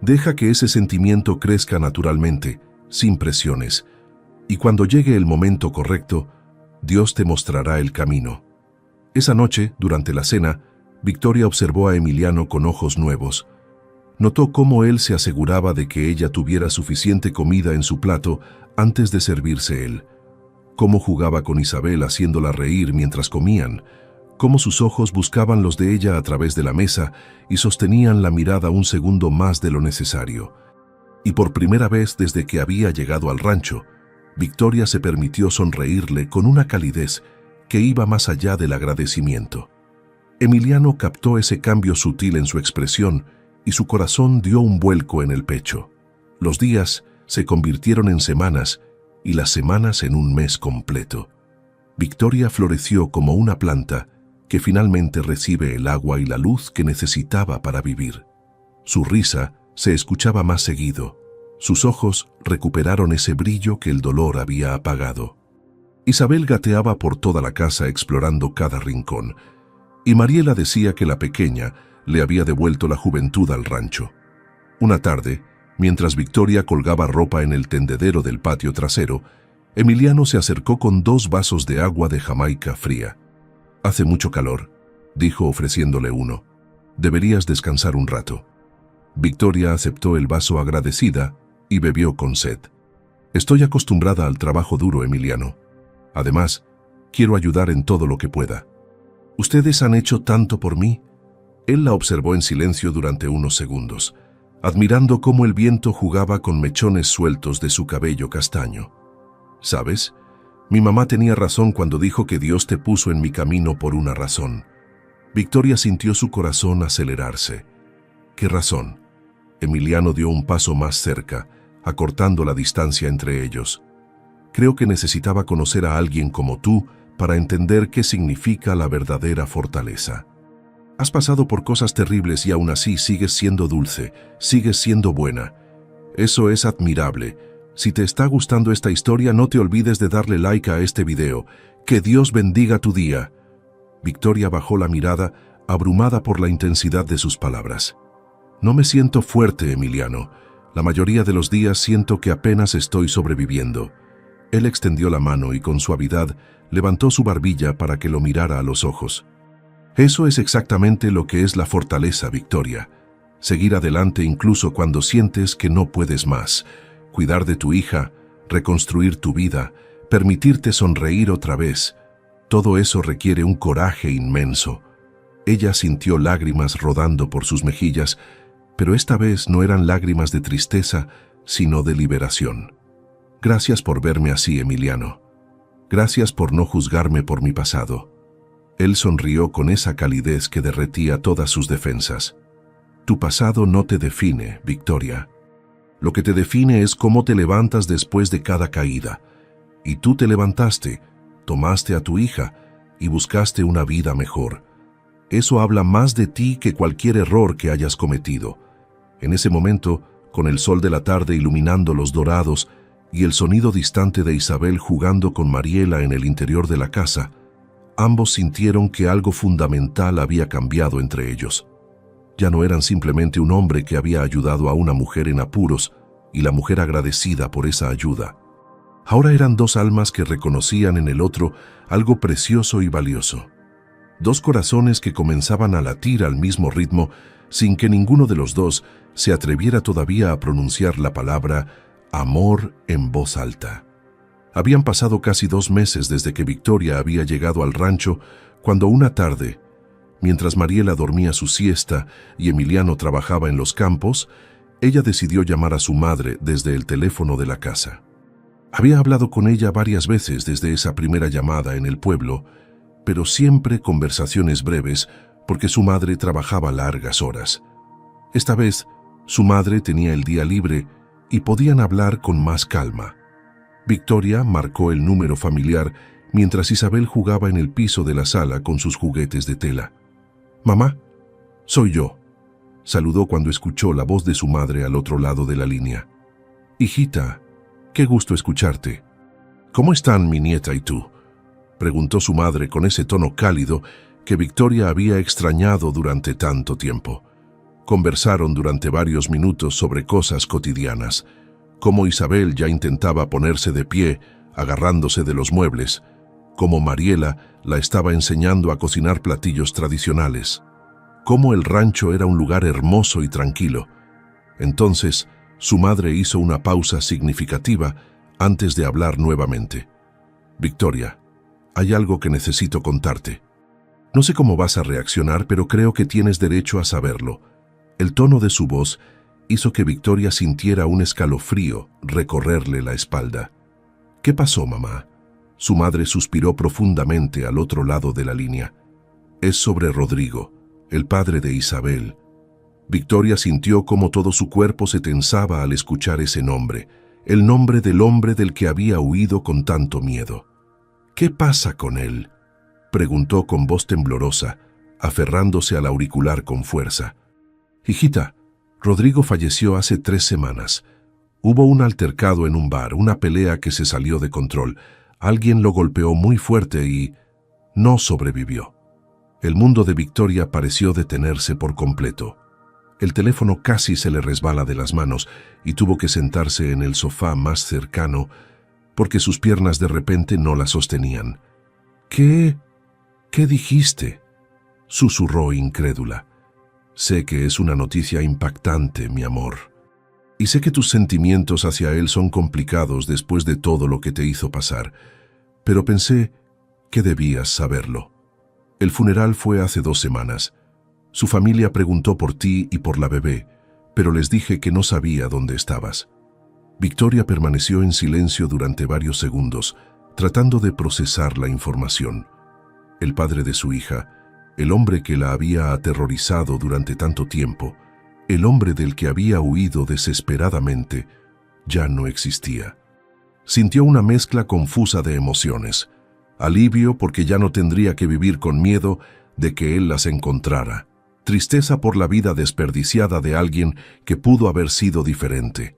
Deja que ese sentimiento crezca naturalmente, sin presiones, y cuando llegue el momento correcto, Dios te mostrará el camino». Esa noche, durante la cena, Victoria observó a Emiliano con ojos nuevos. Notó cómo él se aseguraba de que ella tuviera suficiente comida en su plato antes de servirse él, cómo jugaba con Isabel haciéndola reír mientras comían, cómo sus ojos buscaban los de ella a través de la mesa y sostenían la mirada un segundo más de lo necesario. Y por primera vez desde que había llegado al rancho, Victoria se permitió sonreírle con una calidez que iba más allá del agradecimiento. Emiliano captó ese cambio sutil en su expresión y su corazón dio un vuelco en el pecho. Los días se convirtieron en semanas y las semanas en un mes completo. Victoria floreció como una planta que finalmente recibe el agua y la luz que necesitaba para vivir. Su risa se escuchaba más seguido. Sus ojos recuperaron ese brillo que el dolor había apagado. Isabel gateaba por toda la casa explorando cada rincón, y Mariela decía que la pequeña le había devuelto la juventud al rancho. Una tarde, mientras Victoria colgaba ropa en el tendedero del patio trasero, Emiliano se acercó con 2 vasos de agua de Jamaica fría. «Hace mucho calor», dijo ofreciéndole uno. «Deberías descansar un rato». Victoria aceptó el vaso agradecida y bebió con sed. «Estoy acostumbrada al trabajo duro, Emiliano. Además, quiero ayudar en todo lo que pueda. Ustedes han hecho tanto por mí». Él la observó en silencio durante unos segundos, admirando cómo el viento jugaba con mechones sueltos de su cabello castaño. «¿Sabes? Mi mamá tenía razón cuando dijo que Dios te puso en mi camino por una razón. Victoria sintió su corazón acelerarse. ¿Qué razón? Emiliano dio un paso más cerca, acortando la distancia entre ellos. Creo que necesitaba conocer a alguien como tú para entender qué significa la verdadera fortaleza. Has pasado por cosas terribles y aún así sigues siendo dulce, sigues siendo buena. Eso es admirable. Si te está gustando esta historia, no te olvides de darle like a este video. Que Dios bendiga tu día. Victoria bajó la mirada, abrumada por la intensidad de sus palabras. No me siento fuerte, Emiliano. La mayoría de los días siento que apenas estoy sobreviviendo. Él extendió la mano y con suavidad levantó su barbilla para que lo mirara a los ojos. Eso es exactamente lo que es la fortaleza, Victoria. Seguir adelante incluso cuando sientes que no puedes más. Cuidar de tu hija, reconstruir tu vida, permitirte sonreír otra vez. Todo eso requiere un coraje inmenso. Ella sintió lágrimas rodando por sus mejillas, pero esta vez no eran lágrimas de tristeza, sino de liberación. Gracias por verme así, Emiliano. Gracias por no juzgarme por mi pasado. Él sonrió con esa calidez que derretía todas sus defensas. Tu pasado no te define, Victoria. Lo que te define es cómo te levantas después de cada caída. Y tú te levantaste, tomaste a tu hija y buscaste una vida mejor. Eso habla más de ti que cualquier error que hayas cometido. En ese momento, con el sol de la tarde iluminando los dorados y el sonido distante de Isabel jugando con Mariela en el interior de la casa, ambos sintieron que algo fundamental había cambiado entre ellos. Ya no eran simplemente un hombre que había ayudado a una mujer en apuros y la mujer agradecida por esa ayuda. Ahora eran dos almas que reconocían en el otro algo precioso y valioso. Dos corazones que comenzaban a latir al mismo ritmo sin que ninguno de los dos se atreviera todavía a pronunciar la palabra amor en voz alta. Habían pasado casi 2 meses desde que Victoria había llegado al rancho cuando una tarde, mientras Mariela dormía su siesta y Emiliano trabajaba en los campos, ella decidió llamar a su madre desde el teléfono de la casa. Había hablado con ella varias veces desde esa primera llamada en el pueblo, pero siempre conversaciones breves porque su madre trabajaba largas horas. Esta vez, su madre tenía el día libre y podían hablar con más calma. Victoria marcó el número familiar mientras Isabel jugaba en el piso de la sala con sus juguetes de tela. «Mamá, soy yo», saludó cuando escuchó la voz de su madre al otro lado de la línea. «Hijita, qué gusto escucharte. ¿Cómo están mi nieta y tú?», preguntó su madre con ese tono cálido que Victoria había extrañado durante tanto tiempo. Conversaron durante varios minutos sobre cosas cotidianas, cómo Isabel ya intentaba ponerse de pie, agarrándose de los muebles, cómo Mariela la estaba enseñando a cocinar platillos tradicionales, cómo el rancho era un lugar hermoso y tranquilo. Entonces, su madre hizo una pausa significativa antes de hablar nuevamente. «Victoria, hay algo que necesito contarte. No sé cómo vas a reaccionar, pero creo que tienes derecho a saberlo». El tono de su voz hizo que Victoria sintiera un escalofrío recorrerle la espalda. «¿Qué pasó, mamá?». Su madre suspiró profundamente al otro lado de la línea. «Es sobre Rodrigo, el padre de Isabel». Victoria sintió cómo todo su cuerpo se tensaba al escuchar ese nombre, el nombre del hombre del que había huido con tanto miedo. «¿Qué pasa con él?», preguntó con voz temblorosa, aferrándose al auricular con fuerza. «Hijita, Rodrigo falleció hace 3 semanas. Hubo un altercado en un bar, una pelea que se salió de control. Alguien lo golpeó muy fuerte y no sobrevivió». El mundo de Victoria pareció detenerse por completo. El teléfono casi se le resbala de las manos y tuvo que sentarse en el sofá más cercano porque sus piernas de repente no la sostenían. ¿Qué dijiste?», susurró incrédula. «Sé que es una noticia impactante, mi amor. Y sé que tus sentimientos hacia él son complicados después de todo lo que te hizo pasar, pero pensé que debías saberlo. El funeral fue hace 2 semanas. Su familia preguntó por ti y por la bebé, pero les dije que no sabía dónde estabas». Victoria permaneció en silencio durante varios segundos, tratando de procesar la información. El padre de su hija, el hombre que la había aterrorizado durante tanto tiempo, el hombre del que había huido desesperadamente, ya no existía. Sintió una mezcla confusa de emociones. Alivio porque ya no tendría que vivir con miedo de que él las encontrara. Tristeza por la vida desperdiciada de alguien que pudo haber sido diferente.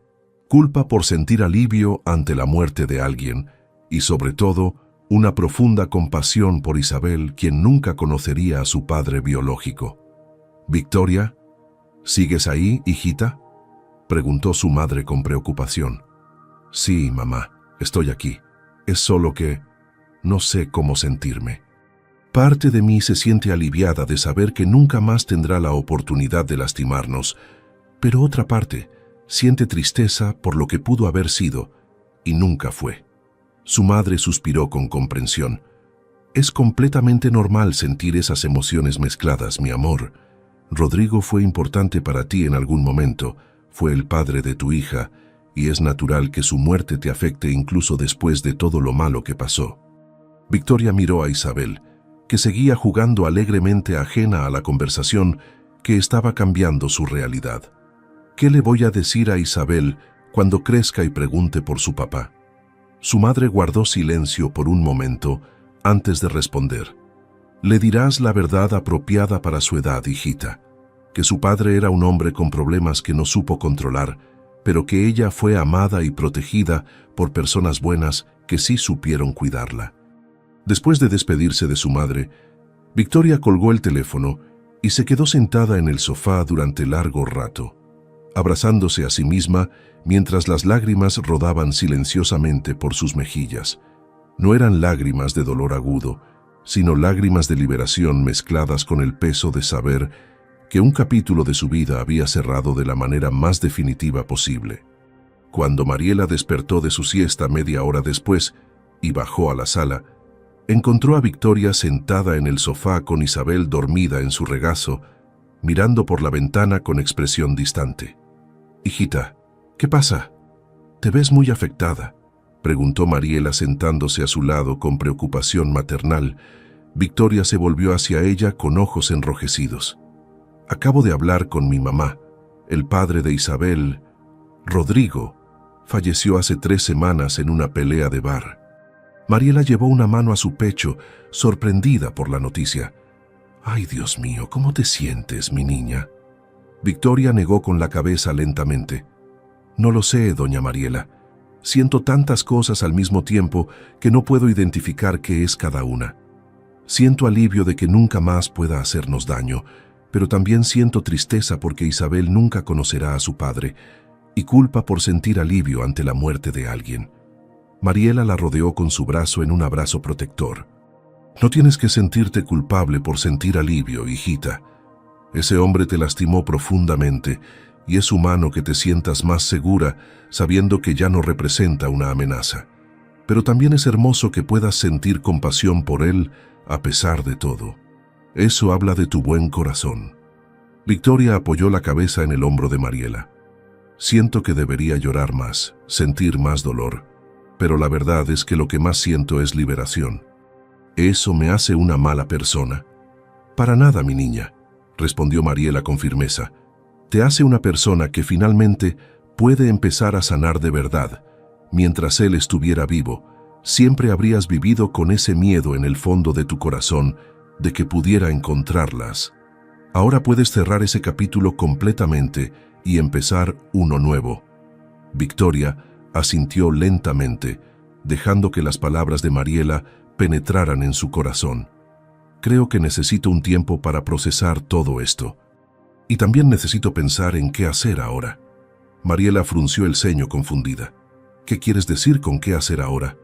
Culpa por sentir alivio ante la muerte de alguien. Y sobre todo, una profunda compasión por Isabel, quien nunca conocería a su padre biológico. «Victoria, ¿sigues ahí, hijita?», preguntó su madre con preocupación. «Sí, mamá, estoy aquí. Es solo que no sé cómo sentirme». Parte de mí se siente aliviada de saber que nunca más tendrá la oportunidad de lastimarnos, pero otra parte siente tristeza por lo que pudo haber sido y nunca fue. Su madre suspiró con comprensión. «Es completamente normal sentir esas emociones mezcladas, mi amor. Rodrigo fue importante para ti en algún momento, fue el padre de tu hija, y es natural que su muerte te afecte incluso después de todo lo malo que pasó». Victoria miró a Isabel, que seguía jugando alegremente ajena a la conversación que estaba cambiando su realidad. ¿Qué le voy a decir a Isabel cuando crezca y pregunte por su papá? Su madre guardó silencio por un momento antes de responder. «Le dirás la verdad apropiada para su edad, hijita, que su padre era un hombre con problemas que no supo controlar, pero que ella fue amada y protegida por personas buenas que sí supieron cuidarla». Después de despedirse de su madre, Victoria colgó el teléfono y se quedó sentada en el sofá durante largo rato, abrazándose a sí misma mientras las lágrimas rodaban silenciosamente por sus mejillas. No eran lágrimas de dolor agudo, sino lágrimas de liberación mezcladas con el peso de saber que un capítulo de su vida había cerrado de la manera más definitiva posible. Cuando Mariela despertó de su siesta media hora después y bajó a la sala, encontró a Victoria sentada en el sofá con Isabel dormida en su regazo, mirando por la ventana con expresión distante. «Hijita, ¿qué pasa? Te ves muy afectada», preguntó Mariela sentándose a su lado con preocupación maternal. Victoria se volvió hacia ella con ojos enrojecidos. «Acabo de hablar con mi mamá. El padre de Isabel, Rodrigo, falleció hace 3 semanas en una pelea de bar». Mariela llevó una mano a su pecho, sorprendida por la noticia. «Ay, Dios mío, ¿cómo te sientes, mi niña?». Victoria negó con la cabeza lentamente. «No lo sé, doña Mariela. Siento tantas cosas al mismo tiempo que no puedo identificar qué es cada una. Siento alivio de que nunca más pueda hacernos daño, pero también siento tristeza porque Isabel nunca conocerá a su padre, y culpa por sentir alivio ante la muerte de alguien». Mariela la rodeó con su brazo en un abrazo protector. «No tienes que sentirte culpable por sentir alivio, hijita. Ese hombre te lastimó profundamente y es humano que te sientas más segura sabiendo que ya no representa una amenaza. Pero también es hermoso que puedas sentir compasión por él a pesar de todo. Eso habla de tu buen corazón». Victoria apoyó la cabeza en el hombro de Mariela. «Siento que debería llorar más, sentir más dolor. Pero la verdad es que lo que más siento es liberación. ¿Eso me hace una mala persona?». «Para nada, mi niña», respondió Mariela con firmeza. «Te hace una persona que finalmente puede empezar a sanar de verdad. Mientras él estuviera vivo, siempre habrías vivido con ese miedo en el fondo de tu corazón de que pudiera encontrarlas. Ahora puedes cerrar ese capítulo completamente y empezar uno nuevo». Victoria asintió lentamente, dejando que las palabras de Mariela penetraran en su corazón. «Creo que necesito un tiempo para procesar todo esto. Y también necesito pensar en qué hacer ahora». Mariela frunció el ceño confundida. «¿Qué quieres decir con qué hacer ahora?».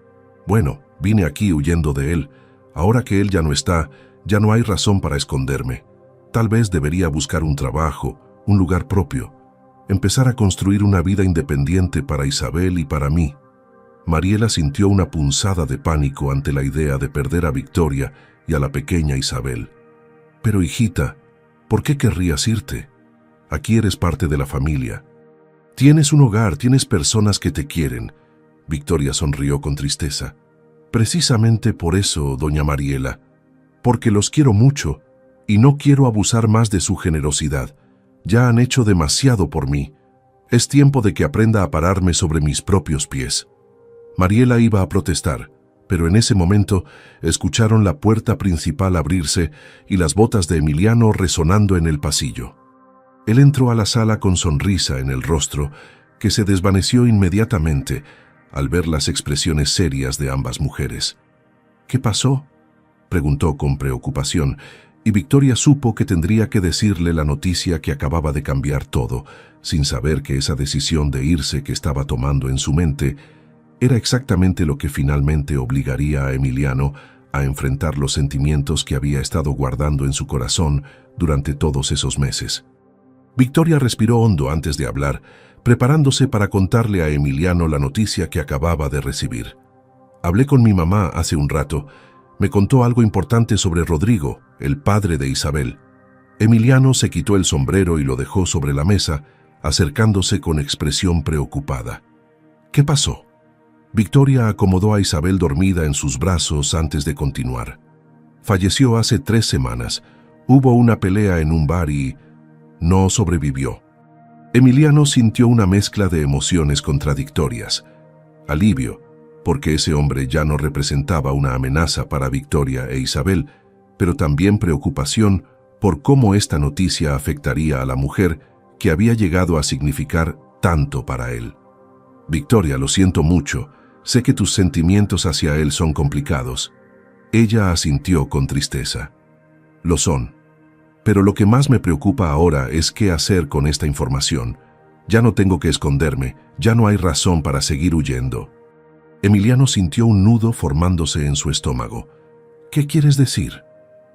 «Bueno, vine aquí huyendo de él. Ahora que él ya no está, ya no hay razón para esconderme. Tal vez debería buscar un trabajo, un lugar propio. Empezar a construir una vida independiente para Isabel y para mí». Mariela sintió una punzada de pánico ante la idea de perder a Victoria y a la pequeña Isabel. «Pero hijita, ¿por qué querrías irte? Aquí eres parte de la familia. Tienes un hogar, tienes personas que te quieren». Victoria sonrió con tristeza. Precisamente por eso, doña Mariela, porque los quiero mucho y no quiero abusar más de su generosidad. Ya han hecho demasiado por mí. Es tiempo de que aprenda a pararme sobre mis propios pies. Mariela iba a protestar, pero en ese momento escucharon la puerta principal abrirse y las botas de Emiliano resonando en el pasillo. Él entró a la sala con sonrisa en el rostro, que se desvaneció inmediatamente al ver las expresiones serias de ambas mujeres. ¿Qué pasó?, preguntó con preocupación, y Victoria supo que tendría que decirle la noticia que acababa de cambiar todo, sin saber que esa decisión de irse que estaba tomando en su mente era exactamente lo que finalmente obligaría a Emiliano a enfrentar los sentimientos que había estado guardando en su corazón durante todos esos meses. Victoria respiró hondo antes de hablar, preparándose para contarle a Emiliano la noticia que acababa de recibir. Hablé con mi mamá hace un rato. Me contó algo importante sobre Rodrigo, el padre de Isabel. Emiliano se quitó el sombrero y lo dejó sobre la mesa, acercándose con expresión preocupada. ¿Qué pasó? Victoria acomodó a Isabel dormida en sus brazos antes de continuar. Falleció hace 3 semanas. Hubo una pelea en un bar y no sobrevivió. Emiliano sintió una mezcla de emociones contradictorias. Alivio, porque ese hombre ya no representaba una amenaza para Victoria e Isabel, pero también preocupación por cómo esta noticia afectaría a la mujer que había llegado a significar tanto para él. Victoria, lo siento mucho, sé que tus sentimientos hacia él son complicados. Ella asintió con tristeza. Lo son. Pero lo que más me preocupa ahora es qué hacer con esta información. Ya no tengo que esconderme, ya no hay razón para seguir huyendo. Emiliano sintió un nudo formándose en su estómago. ¿Qué quieres decir?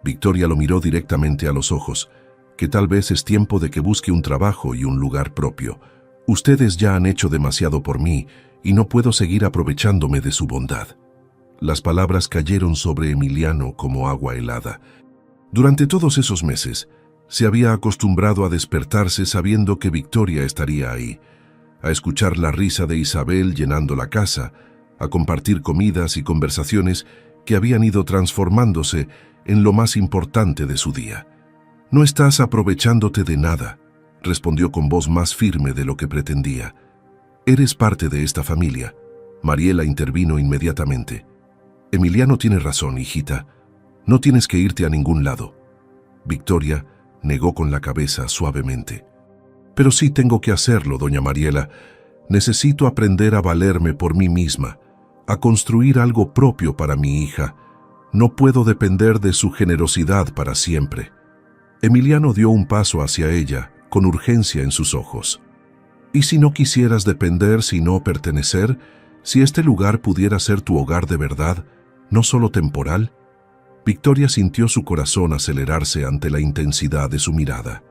Victoria lo miró directamente a los ojos, que tal vez es tiempo de que busque un trabajo y un lugar propio. Ustedes ya han hecho demasiado por mí y no puedo seguir aprovechándome de su bondad. Las palabras cayeron sobre Emiliano como agua helada. Durante todos esos meses, se había acostumbrado a despertarse sabiendo que Victoria estaría ahí, a escuchar la risa de Isabel llenando la casa, a compartir comidas y conversaciones que habían ido transformándose en lo más importante de su día. «No estás aprovechándote de nada», respondió con voz más firme de lo que pretendía. «Eres parte de esta familia». Mariela intervino inmediatamente. «Emiliano tiene razón, hijita. No tienes que irte a ningún lado». Victoria negó con la cabeza suavemente. «Pero sí tengo que hacerlo, doña Mariela. Necesito aprender a valerme por mí misma, a construir algo propio para mi hija. No puedo depender de su generosidad para siempre». Emiliano dio un paso hacia ella, con urgencia en sus ojos. «¿Y si no quisieras depender, sino pertenecer? Si este lugar pudiera ser tu hogar de verdad, no solo temporal?» Victoria sintió su corazón acelerarse ante la intensidad de su mirada.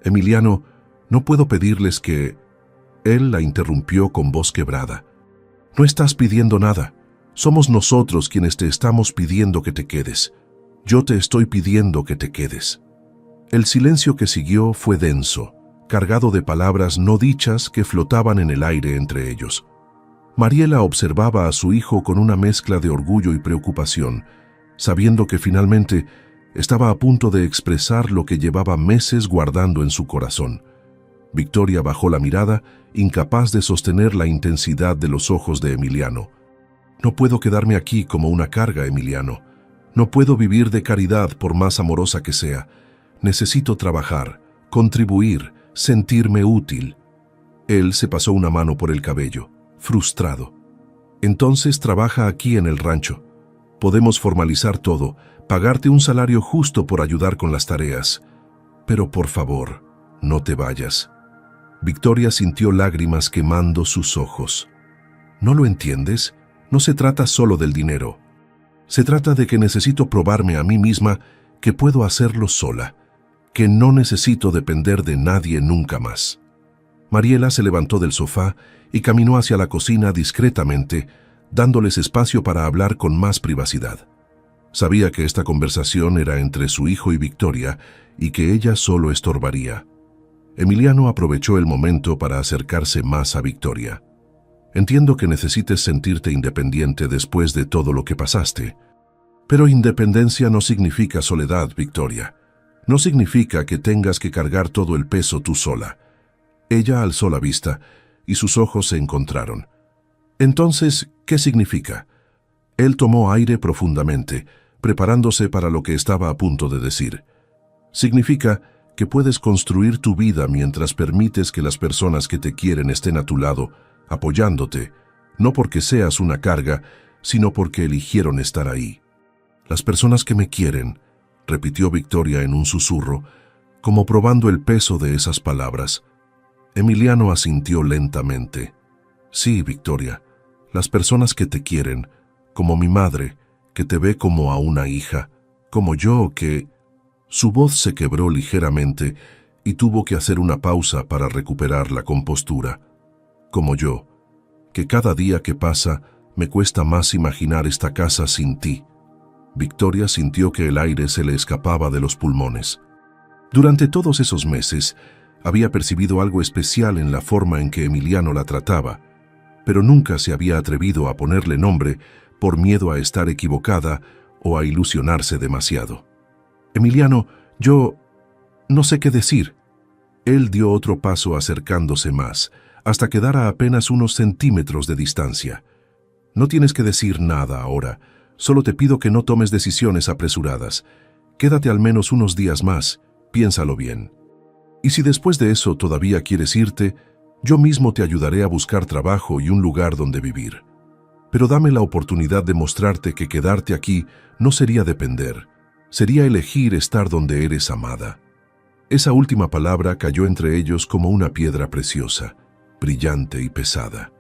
«Emiliano, no puedo pedirles que...» Él la interrumpió con voz quebrada. «No estás pidiendo nada. Somos nosotros quienes te estamos pidiendo que te quedes. Yo te estoy pidiendo que te quedes». El silencio que siguió fue denso, cargado de palabras no dichas que flotaban en el aire entre ellos. Mariela observaba a su hijo con una mezcla de orgullo y preocupación, sabiendo que finalmente estaba a punto de expresar lo que llevaba meses guardando en su corazón. Victoria bajó la mirada, incapaz de sostener la intensidad de los ojos de Emiliano. «No puedo quedarme aquí como una carga, Emiliano. No puedo vivir de caridad por más amorosa que sea. Necesito trabajar, contribuir, sentirme útil». Él se pasó una mano por el cabello, frustrado. «Entonces trabaja aquí en el rancho. Podemos formalizar todo, pagarte un salario justo por ayudar con las tareas. Pero por favor, no te vayas». Victoria sintió lágrimas quemando sus ojos. «¿No lo entiendes? No se trata solo del dinero. Se trata de que necesito probarme a mí misma que puedo hacerlo sola, que no necesito depender de nadie nunca más». Mariela se levantó del sofá y caminó hacia la cocina discretamente, dándoles espacio para hablar con más privacidad. Sabía que esta conversación era entre su hijo y Victoria y que ella solo estorbaría. Emiliano aprovechó el momento para acercarse más a Victoria. Entiendo que necesites sentirte independiente después de todo lo que pasaste. Pero independencia no significa soledad, Victoria. No significa que tengas que cargar todo el peso tú sola. Ella alzó la vista y sus ojos se encontraron. Entonces, ¿qué significa? Él tomó aire profundamente, preparándose para lo que estaba a punto de decir. Significa que puedes construir tu vida mientras permites que las personas que te quieren estén a tu lado, apoyándote, no porque seas una carga, sino porque eligieron estar ahí. Las personas que me quieren, repitió Victoria en un susurro, como probando el peso de esas palabras. Emiliano asintió lentamente. Sí, Victoria, las personas que te quieren, como mi madre, que te ve como a una hija, como yo que... Su voz se quebró ligeramente y tuvo que hacer una pausa para recuperar la compostura. Como yo, que cada día que pasa me cuesta más imaginar esta casa sin ti. Victoria sintió que el aire se le escapaba de los pulmones. Durante todos esos meses, había percibido algo especial en la forma en que Emiliano la trataba, pero nunca se había atrevido a ponerle nombre por miedo a estar equivocada o a ilusionarse demasiado. Emiliano, yo no sé qué decir. Él dio otro paso acercándose más, hasta quedar a apenas unos centímetros de distancia. No tienes que decir nada ahora, solo te pido que no tomes decisiones apresuradas. Quédate al menos unos días más, piénsalo bien. Y si después de eso todavía quieres irte, yo mismo te ayudaré a buscar trabajo y un lugar donde vivir. Pero dame la oportunidad de mostrarte que quedarte aquí no sería depender, sería elegir estar donde eres amada. Esa última palabra cayó entre ellos como una piedra preciosa, brillante y pesada.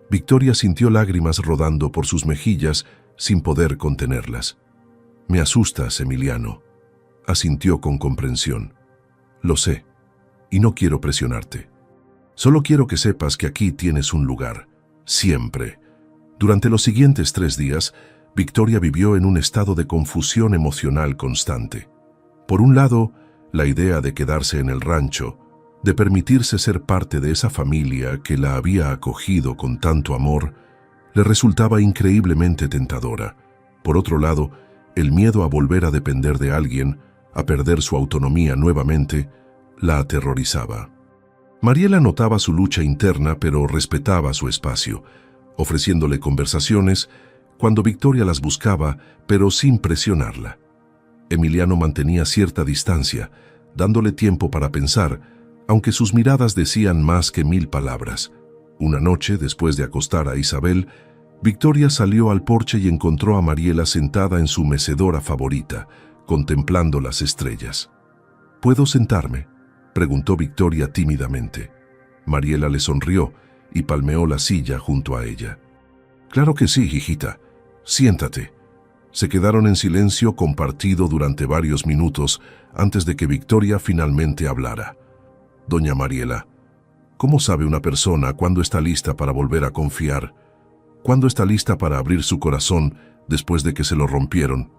Victoria sintió lágrimas rodando por sus mejillas sin poder contenerlas. Me asustas, Emiliano, asintió con comprensión. Lo sé, y no quiero presionarte. Solo quiero que sepas que aquí tienes un lugar, siempre. Durante los siguientes 3 días, Victoria vivió en un estado de confusión emocional constante. Por un lado, la idea de quedarse en el rancho, de permitirse ser parte de esa familia que la había acogido con tanto amor, le resultaba increíblemente tentadora. Por otro lado, el miedo a volver a depender de alguien, a perder su autonomía nuevamente, la aterrorizaba. Mariela notaba su lucha interna, pero respetaba su espacio, ofreciéndole conversaciones cuando Victoria las buscaba, pero sin presionarla. Emiliano mantenía cierta distancia, dándole tiempo para pensar, aunque sus miradas decían más que 1000 palabras. Una noche, después de acostar a Isabel, Victoria salió al porche y encontró a Mariela sentada en su mecedora favorita, contemplando las estrellas. ¿Puedo sentarme?, preguntó Victoria tímidamente. Mariela le sonrió y palmeó la silla junto a ella. Claro que sí, hijita. Siéntate. Se quedaron en silencio compartido durante varios minutos antes de que Victoria finalmente hablara. Doña Mariela, ¿cómo sabe una persona cuándo está lista para volver a confiar? ¿Cuándo está lista para abrir su corazón después de que se lo rompieron?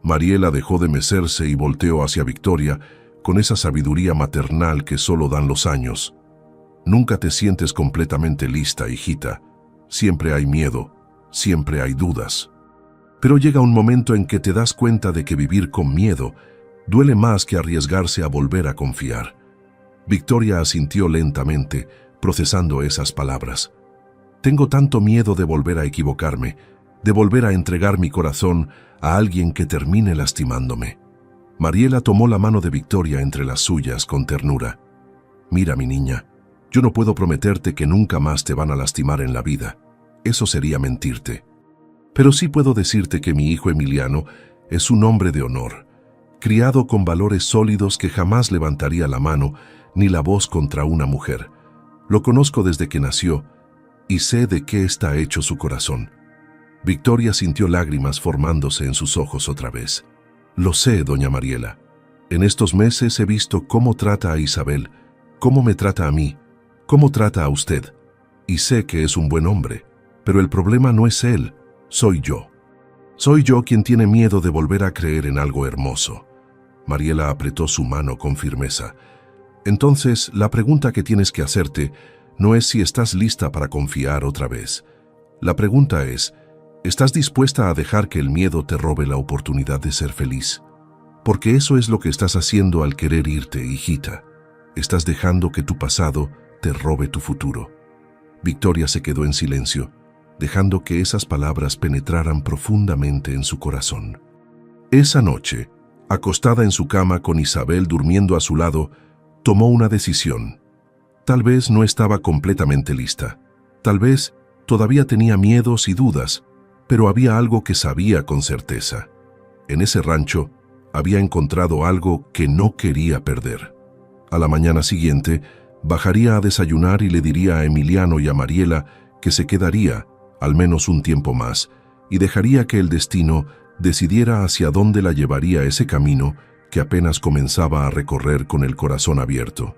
Mariela dejó de mecerse y volteó hacia Victoria con esa sabiduría maternal que solo dan los años. Nunca te sientes completamente lista, hijita. Siempre hay miedo, siempre hay dudas. Pero llega un momento en que te das cuenta de que vivir con miedo duele más que arriesgarse a volver a confiar. Victoria asintió lentamente, procesando esas palabras. Tengo tanto miedo de volver a equivocarme, de volver a entregar mi corazón a alguien que termine lastimándome. Mariela tomó la mano de Victoria entre las suyas con ternura. Mira, mi niña, yo no puedo prometerte que nunca más te van a lastimar en la vida. Eso sería mentirte. Pero sí puedo decirte que mi hijo Emiliano es un hombre de honor, criado con valores sólidos que jamás levantaría la mano ni la voz contra una mujer. Lo conozco desde que nació y sé de qué está hecho su corazón. Victoria sintió lágrimas formándose en sus ojos otra vez. Lo sé, doña Mariela. En estos meses he visto cómo trata a Isabel, cómo me trata a mí, cómo trata a usted. Y sé que es un buen hombre, pero el problema no es él, soy yo. Soy yo quien tiene miedo de volver a creer en algo hermoso. Mariela apretó su mano con firmeza. Entonces, la pregunta que tienes que hacerte no es si estás lista para confiar otra vez. La pregunta es, ¿estás dispuesta a dejar que el miedo te robe la oportunidad de ser feliz? Porque eso es lo que estás haciendo al querer irte, hijita. Estás dejando que tu pasado te robe tu futuro. Victoria se quedó en silencio, dejando que esas palabras penetraran profundamente en su corazón. Esa noche, acostada en su cama con Isabel durmiendo a su lado, tomó una decisión. Tal vez no estaba completamente lista. Tal vez todavía tenía miedos y dudas, pero había algo que sabía con certeza. En ese rancho había encontrado algo que no quería perder. A la mañana siguiente, bajaría a desayunar y le diría a Emiliano y a Mariela que se quedaría, al menos un tiempo más, y dejaría que el destino decidiera hacia dónde la llevaría ese camino que apenas comenzaba a recorrer con el corazón abierto.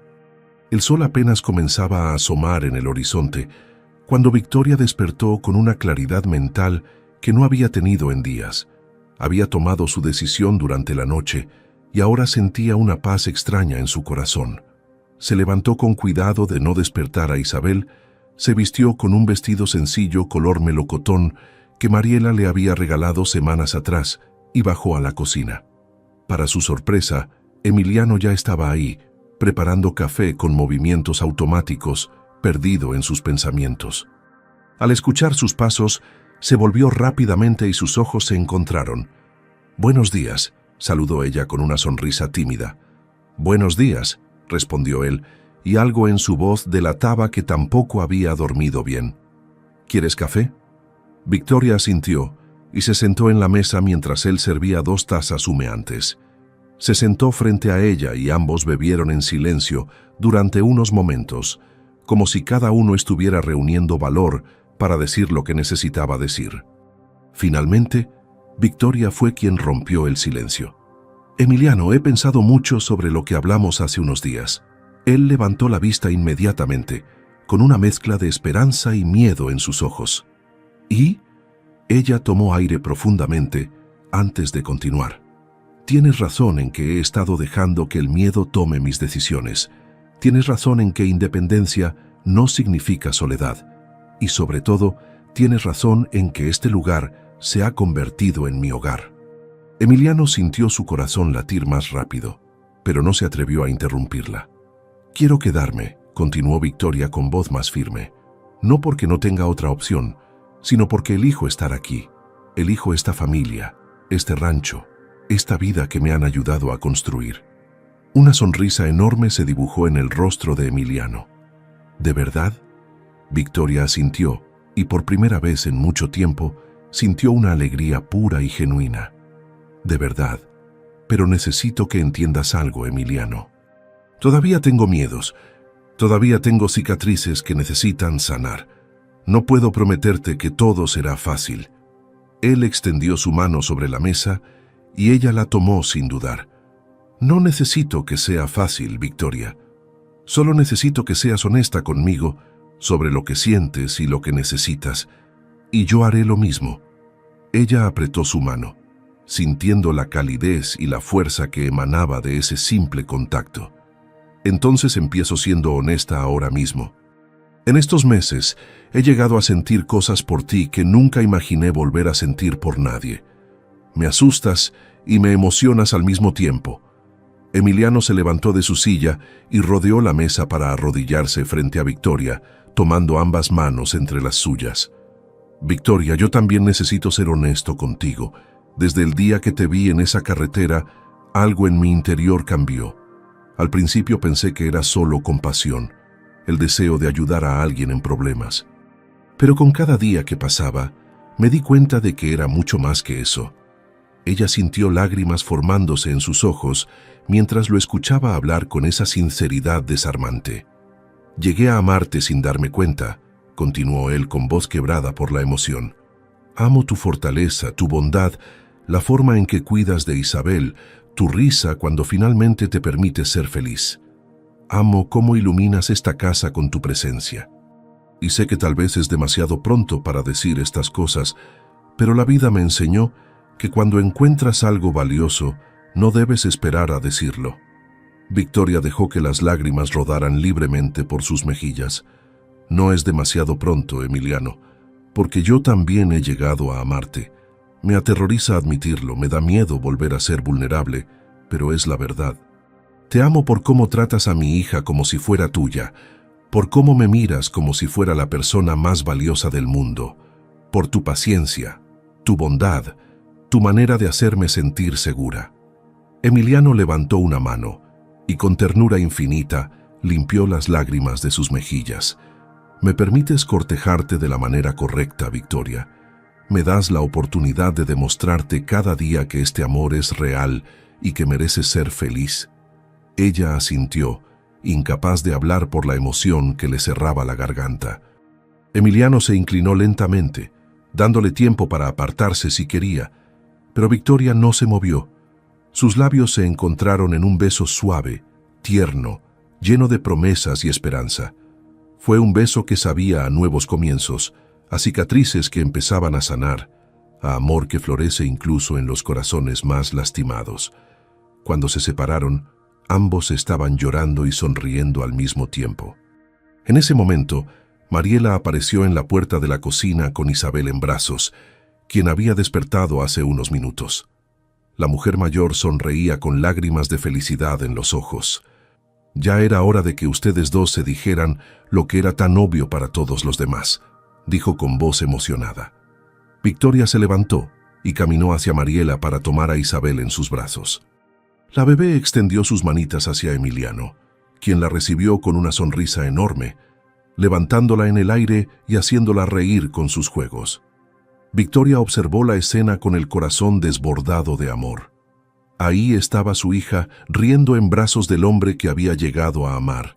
El sol apenas comenzaba a asomar en el horizonte, cuando Victoria despertó con una claridad mental que no había tenido en días. Había tomado su decisión durante la noche y ahora sentía una paz extraña en su corazón. Se levantó con cuidado de no despertar a Isabel, se vistió con un vestido sencillo color melocotón que Mariela le había regalado semanas atrás y bajó a la cocina. Para su sorpresa, Emiliano ya estaba ahí, preparando café con movimientos automáticos, perdido en sus pensamientos. Al escuchar sus pasos, se volvió rápidamente y sus ojos se encontraron. «Buenos días», saludó ella con una sonrisa tímida. «Buenos días», respondió él, y algo en su voz delataba que tampoco había dormido bien. «¿Quieres café?» Victoria asintió y se sentó en la mesa mientras él servía 2 tazas humeantes. Se sentó frente a ella y ambos bebieron en silencio durante unos momentos, como si cada uno estuviera reuniendo valor para decir lo que necesitaba decir. Finalmente, Victoria fue quien rompió el silencio. «Emiliano, he pensado mucho sobre lo que hablamos hace unos días». Él levantó la vista inmediatamente, con una mezcla de esperanza y miedo en sus ojos. «¿Y?» Ella tomó aire profundamente antes de continuar. «Tienes razón en que he estado dejando que el miedo tome mis decisiones. Tienes razón en que independencia no significa soledad. Y sobre todo, tienes razón en que este lugar se ha convertido en mi hogar». Emiliano sintió su corazón latir más rápido, pero no se atrevió a interrumpirla. «Quiero quedarme», continuó Victoria con voz más firme. «No porque no tenga otra opción, sino porque elijo estar aquí. Elijo esta familia, este rancho, esta vida que me han ayudado a construir». Una sonrisa enorme se dibujó en el rostro de Emiliano. «¿De verdad?» Victoria asintió, y por primera vez en mucho tiempo sintió una alegría pura y genuina. «De verdad, pero necesito que entiendas algo, Emiliano. Todavía tengo miedos, todavía tengo cicatrices que necesitan sanar. No puedo prometerte que todo será fácil». Él extendió su mano sobre la mesa y ella la tomó sin dudar. «No necesito que sea fácil, Victoria. Solo necesito que seas honesta conmigo sobre lo que sientes y lo que necesitas, y yo haré lo mismo». Ella apretó su mano, sintiendo la calidez y la fuerza que emanaba de ese simple contacto. «Entonces empiezo siendo honesta ahora mismo. En estos meses he llegado a sentir cosas por ti que nunca imaginé volver a sentir por nadie. Me asustas y me emocionas al mismo tiempo». Emiliano se levantó de su silla y rodeó la mesa para arrodillarse frente a Victoria, tomando ambas manos entre las suyas. «Victoria, yo también necesito ser honesto contigo. Desde el día que te vi en esa carretera, algo en mi interior cambió. Al principio pensé que era solo compasión, el deseo de ayudar a alguien en problemas. Pero con cada día que pasaba, me di cuenta de que era mucho más que eso». Ella sintió lágrimas formándose en sus ojos mientras lo escuchaba hablar con esa sinceridad desarmante. «Llegué a amarte sin darme cuenta», continuó él con voz quebrada por la emoción. «Amo tu fortaleza, tu bondad, la forma en que cuidas de Isabel, tu risa cuando finalmente te permites ser feliz. Amo cómo iluminas esta casa con tu presencia. Y sé que tal vez es demasiado pronto para decir estas cosas, pero la vida me enseñó que cuando encuentras algo valioso, no debes esperar a decirlo». Victoria dejó que las lágrimas rodaran libremente por sus mejillas. No es demasiado pronto, Emiliano, porque yo también he llegado a amarte. Me aterroriza admitirlo, me da miedo volver a ser vulnerable, pero es la verdad. Te amo por cómo tratas a mi hija como si fuera tuya, por cómo me miras como si fuera la persona más valiosa del mundo, por tu paciencia, tu bondad, tu manera de hacerme sentir segura. Emiliano levantó una mano y con ternura infinita limpió las lágrimas de sus mejillas. ¿Me permites cortejarte de la manera correcta, Victoria? Me das la oportunidad de demostrarte cada día que este amor es real y que mereces ser feliz. Ella asintió, incapaz de hablar por la emoción que le cerraba la garganta. Emiliano se inclinó lentamente, dándole tiempo para apartarse si quería, pero Victoria no se movió. Sus labios se encontraron en un beso suave, tierno, lleno de promesas y esperanza. Fue un beso que sabía a nuevos comienzos, a cicatrices que empezaban a sanar, a amor que florece incluso en los corazones más lastimados. Cuando se separaron, ambos estaban llorando y sonriendo al mismo tiempo. En ese momento, Mariela apareció en la puerta de la cocina con Isabel en brazos, quien había despertado hace unos minutos. La mujer mayor sonreía con lágrimas de felicidad en los ojos. Ya era hora de que ustedes dos se dijeran lo que era tan obvio para todos los demás, dijo con voz emocionada. Victoria se levantó y caminó hacia Mariela para tomar a Isabel en sus brazos. La bebé extendió sus manitas hacia Emiliano, quien la recibió con una sonrisa enorme, levantándola en el aire y haciéndola reír con sus juegos. Victoria observó la escena con el corazón desbordado de amor. Ahí estaba su hija riendo en brazos del hombre que había llegado a amar.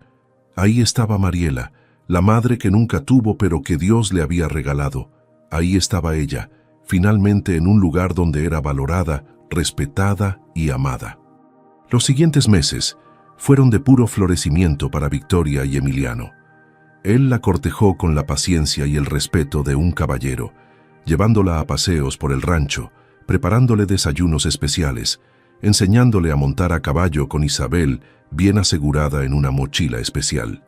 Ahí estaba Mariela, la madre que nunca tuvo pero que Dios le había regalado. Ahí estaba ella, finalmente en un lugar donde era valorada, respetada y amada. Los siguientes meses fueron de puro florecimiento para Victoria y Emiliano. Él la cortejó con la paciencia y el respeto de un caballero, llevándola a paseos por el rancho, preparándole desayunos especiales, enseñándole a montar a caballo con Isabel bien asegurada en una mochila especial.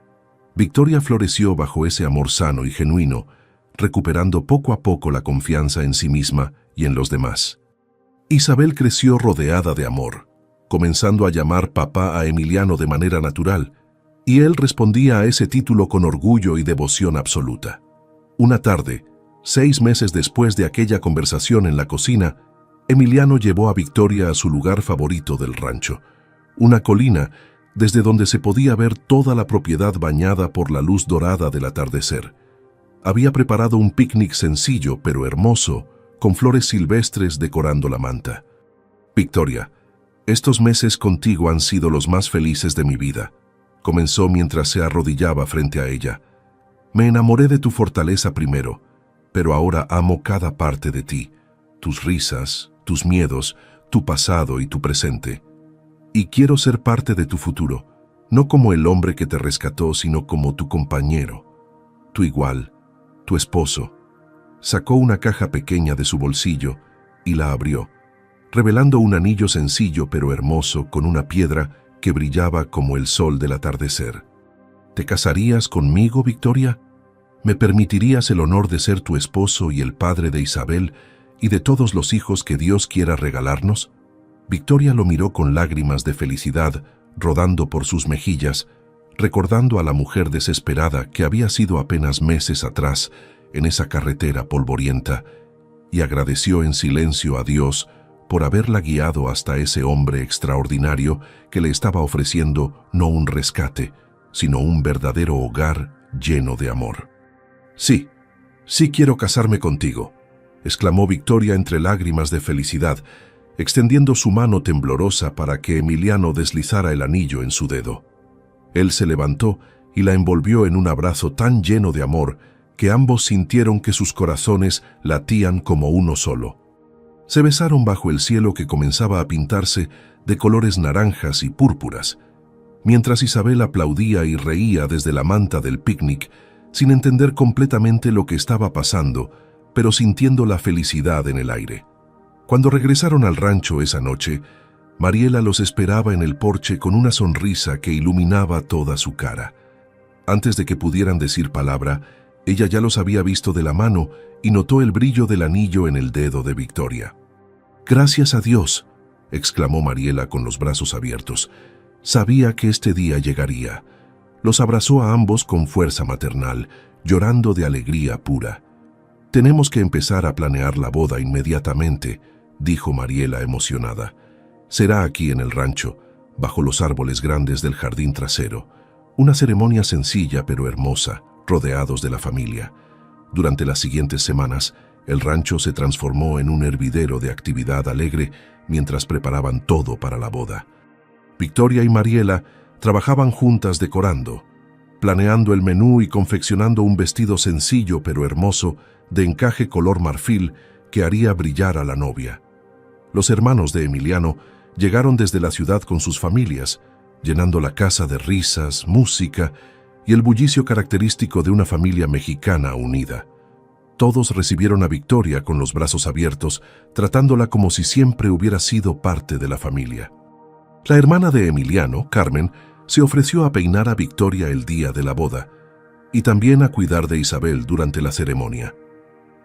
Victoria floreció bajo ese amor sano y genuino, recuperando poco a poco la confianza en sí misma y en los demás. Isabel creció rodeada de amor, comenzando a llamar papá a Emiliano de manera natural, y él respondía a ese título con orgullo y devoción absoluta. Una tarde, 6 meses después de aquella conversación en la cocina, Emiliano llevó a Victoria a su lugar favorito del rancho, una colina desde donde se podía ver toda la propiedad bañada por la luz dorada del atardecer. Había preparado un picnic sencillo pero hermoso, con flores silvestres decorando la manta. Victoria, estos meses contigo han sido los más felices de mi vida, comenzó mientras se arrodillaba frente a ella. Me enamoré de tu fortaleza primero, pero ahora amo cada parte de ti, tus risas, tus miedos, tu pasado y tu presente. Y quiero ser parte de tu futuro, no como el hombre que te rescató, sino como tu compañero, tu igual, tu esposo. Sacó una caja pequeña de su bolsillo y la abrió, revelando un anillo sencillo pero hermoso con una piedra que brillaba como el sol del atardecer. ¿Te casarías conmigo, Victoria? ¿Me permitirías el honor de ser tu esposo y el padre de Isabel y de todos los hijos que Dios quiera regalarnos? Victoria lo miró con lágrimas de felicidad rodando por sus mejillas, recordando a la mujer desesperada que había sido apenas meses atrás en esa carretera polvorienta, y agradeció en silencio a Dios por haberla guiado hasta ese hombre extraordinario que le estaba ofreciendo no un rescate, sino un verdadero hogar lleno de amor. Sí, sí quiero casarme contigo, exclamó Victoria entre lágrimas de felicidad, extendiendo su mano temblorosa para que Emiliano deslizara el anillo en su dedo. Él se levantó y la envolvió en un abrazo tan lleno de amor que ambos sintieron que sus corazones latían como uno solo. Se besaron bajo el cielo que comenzaba a pintarse de colores naranjas y púrpuras, mientras Isabel aplaudía y reía desde la manta del picnic, sin entender completamente lo que estaba pasando, pero sintiendo la felicidad en el aire. Cuando regresaron al rancho esa noche, Mariela los esperaba en el porche con una sonrisa que iluminaba toda su cara. Antes de que pudieran decir palabra, ella ya los había visto de la mano y notó el brillo del anillo en el dedo de Victoria. «Gracias a Dios», exclamó Mariela con los brazos abiertos. Sabía que este día llegaría. Los abrazó a ambos con fuerza maternal, llorando de alegría pura. «Tenemos que empezar a planear la boda inmediatamente», dijo Mariela emocionada. «Será aquí en el rancho, bajo los árboles grandes del jardín trasero. Una ceremonia sencilla pero hermosa, rodeados de la familia». Durante las siguientes semanas, el rancho se transformó en un hervidero de actividad alegre mientras preparaban todo para la boda. Victoria y Mariela trabajaban juntas decorando, planeando el menú y confeccionando un vestido sencillo pero hermoso de encaje color marfil que haría brillar a la novia. Los hermanos de Emiliano llegaron desde la ciudad con sus familias, llenando la casa de risas, música y el bullicio característico de una familia mexicana unida. Todos recibieron a Victoria con los brazos abiertos, tratándola como si siempre hubiera sido parte de la familia. La hermana de Emiliano, Carmen, se ofreció a peinar a Victoria el día de la boda y también a cuidar de Isabel durante la ceremonia.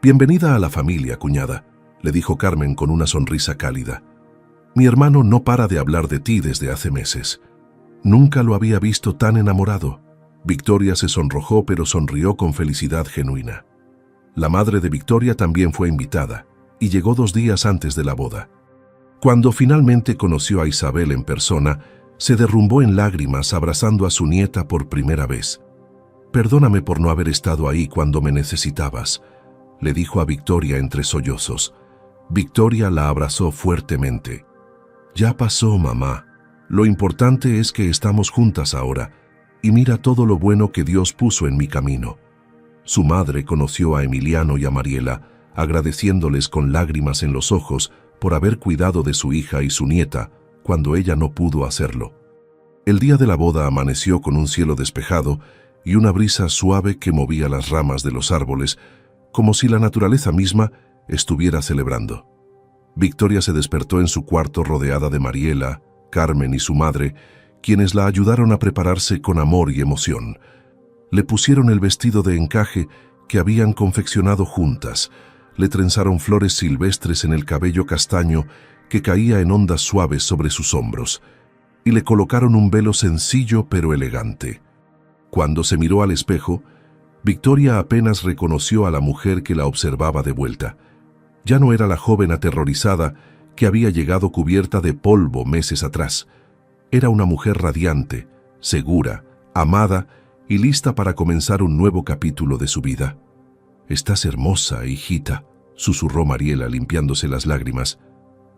«Bienvenida a la familia, cuñada», le dijo Carmen con una sonrisa cálida. «Mi hermano no para de hablar de ti desde hace meses. Nunca lo había visto tan enamorado». Victoria se sonrojó, pero sonrió con felicidad genuina. La madre de Victoria también fue invitada y llegó 2 días antes de la boda. Cuando finalmente conoció a Isabel en persona, se derrumbó en lágrimas abrazando a su nieta por primera vez. «Perdóname por no haber estado ahí cuando me necesitabas», le dijo a Victoria entre sollozos. Victoria la abrazó fuertemente. «Ya pasó, mamá. Lo importante es que estamos juntas ahora, y mira todo lo bueno que Dios puso en mi camino». Su madre conoció a Emiliano y a Mariela, agradeciéndoles con lágrimas en los ojos por haber cuidado de su hija y su nieta cuando ella no pudo hacerlo. El día de la boda amaneció con un cielo despejado y una brisa suave que movía las ramas de los árboles, como si la naturaleza misma estuviera celebrando. Victoria se despertó en su cuarto rodeada de Mariela, Carmen y su madre, quienes la ayudaron a prepararse con amor y emoción. Le pusieron el vestido de encaje que habían confeccionado juntas, le trenzaron flores silvestres en el cabello castaño que caía en ondas suaves sobre sus hombros, y le colocaron un velo sencillo pero elegante. Cuando se miró al espejo, Victoria apenas reconoció a la mujer que la observaba de vuelta. Ya no era la joven aterrorizada que había llegado cubierta de polvo meses atrás. Era una mujer radiante, segura, amada y lista para comenzar un nuevo capítulo de su vida. «Estás hermosa, hijita», susurró Mariela limpiándose las lágrimas.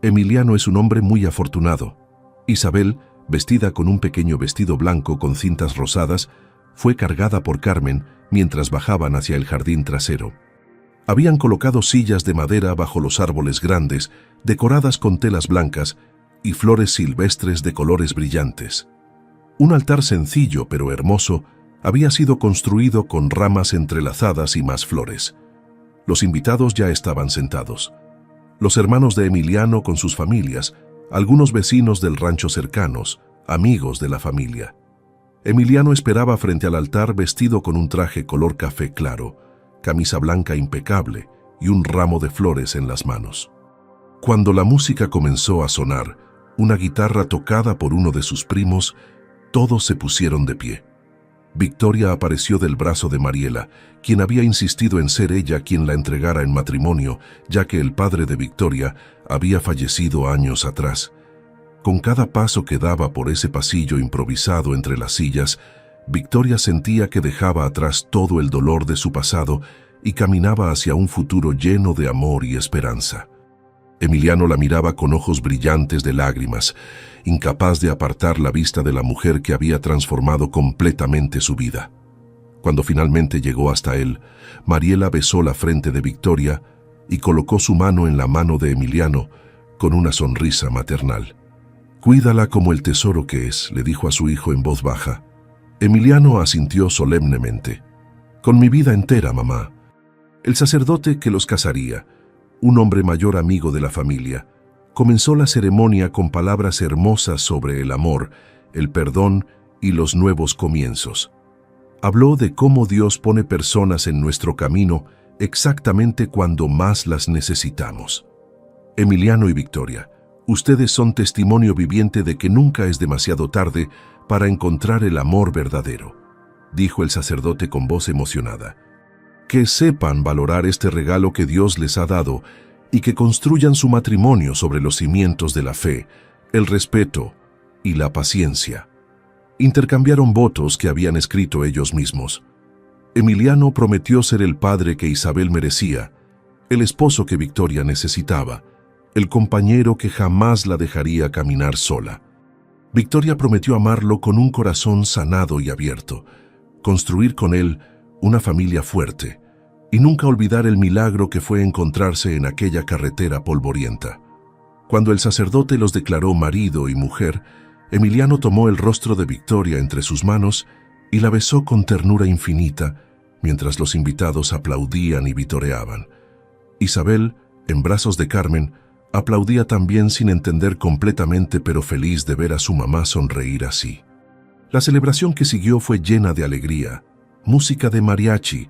Emiliano es un hombre muy afortunado. Isabel, vestida con un pequeño vestido blanco con cintas rosadas, fue cargada por Carmen mientras bajaban hacia el jardín trasero. Habían colocado sillas de madera bajo los árboles grandes, decoradas con telas blancas y flores silvestres de colores brillantes. Un altar sencillo pero hermoso había sido construido con ramas entrelazadas y más flores. Los invitados ya estaban sentados. Los hermanos de Emiliano con sus familias, algunos vecinos del rancho cercanos, amigos de la familia. Emiliano esperaba frente al altar vestido con un traje color café claro, camisa blanca impecable y un ramo de flores en las manos. Cuando la música comenzó a sonar, una guitarra tocada por uno de sus primos, todos se pusieron de pie. Victoria apareció del brazo de Mariela, quien había insistido en ser ella quien la entregara en matrimonio, ya que el padre de Victoria había fallecido años atrás. Con cada paso que daba por ese pasillo improvisado entre las sillas, Victoria sentía que dejaba atrás todo el dolor de su pasado y caminaba hacia un futuro lleno de amor y esperanza. Emiliano la miraba con ojos brillantes de lágrimas, incapaz de apartar la vista de la mujer que había transformado completamente su vida. Cuando finalmente llegó hasta él, Mariela besó la frente de Victoria y colocó su mano en la mano de Emiliano con una sonrisa maternal. «Cuídala como el tesoro que es», le dijo a su hijo en voz baja. Emiliano asintió solemnemente. «Con mi vida entera, mamá». El sacerdote que los casaría, un hombre mayor amigo de la familia, comenzó la ceremonia con palabras hermosas sobre el amor, el perdón y los nuevos comienzos. Habló de cómo Dios pone personas en nuestro camino exactamente cuando más las necesitamos. Emiliano y Victoria, ustedes son testimonio viviente de que nunca es demasiado tarde para encontrar el amor verdadero, dijo el sacerdote con voz emocionada. Que sepan valorar este regalo que Dios les ha dado y que construyan su matrimonio sobre los cimientos de la fe, el respeto y la paciencia. Intercambiaron votos que habían escrito ellos mismos. Emiliano prometió ser el padre que Isabel merecía, el esposo que Victoria necesitaba, el compañero que jamás la dejaría caminar sola. Victoria prometió amarlo con un corazón sanado y abierto, construir con él una familia fuerte y nunca olvidar el milagro que fue encontrarse en aquella carretera polvorienta. Cuando el sacerdote los declaró marido y mujer, Emiliano tomó el rostro de Victoria entre sus manos y la besó con ternura infinita, mientras los invitados aplaudían y vitoreaban. Isabel, en brazos de Carmen, aplaudía también sin entender completamente, pero feliz de ver a su mamá sonreír así. La celebración que siguió fue llena de alegría, música de mariachi,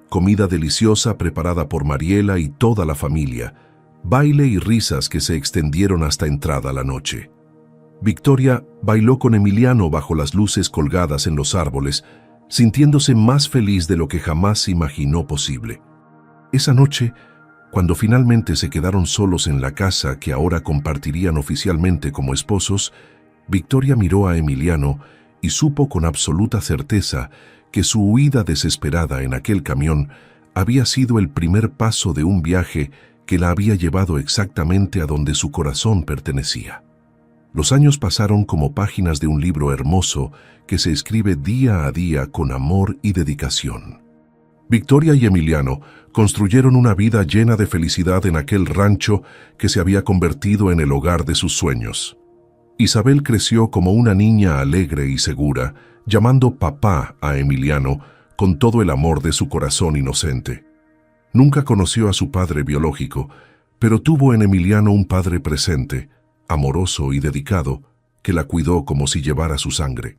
comida deliciosa preparada por Mariela y toda la familia, baile y risas que se extendieron hasta entrada la noche. Victoria bailó con Emiliano bajo las luces colgadas en los árboles, sintiéndose más feliz de lo que jamás imaginó posible. Esa noche, cuando finalmente se quedaron solos en la casa que ahora compartirían oficialmente como esposos, Victoria miró a Emiliano y supo con absoluta certeza que su huida desesperada en aquel camión había sido el primer paso de un viaje que la había llevado exactamente a donde su corazón pertenecía. Los años pasaron como páginas de un libro hermoso que se escribe día a día con amor y dedicación. Victoria y Emiliano construyeron una vida llena de felicidad en aquel rancho que se había convertido en el hogar de sus sueños. Isabel creció como una niña alegre y segura, llamando papá a Emiliano con todo el amor de su corazón inocente. Nunca conoció a su padre biológico, pero tuvo en Emiliano un padre presente, amoroso y dedicado, que la cuidó como si llevara su sangre.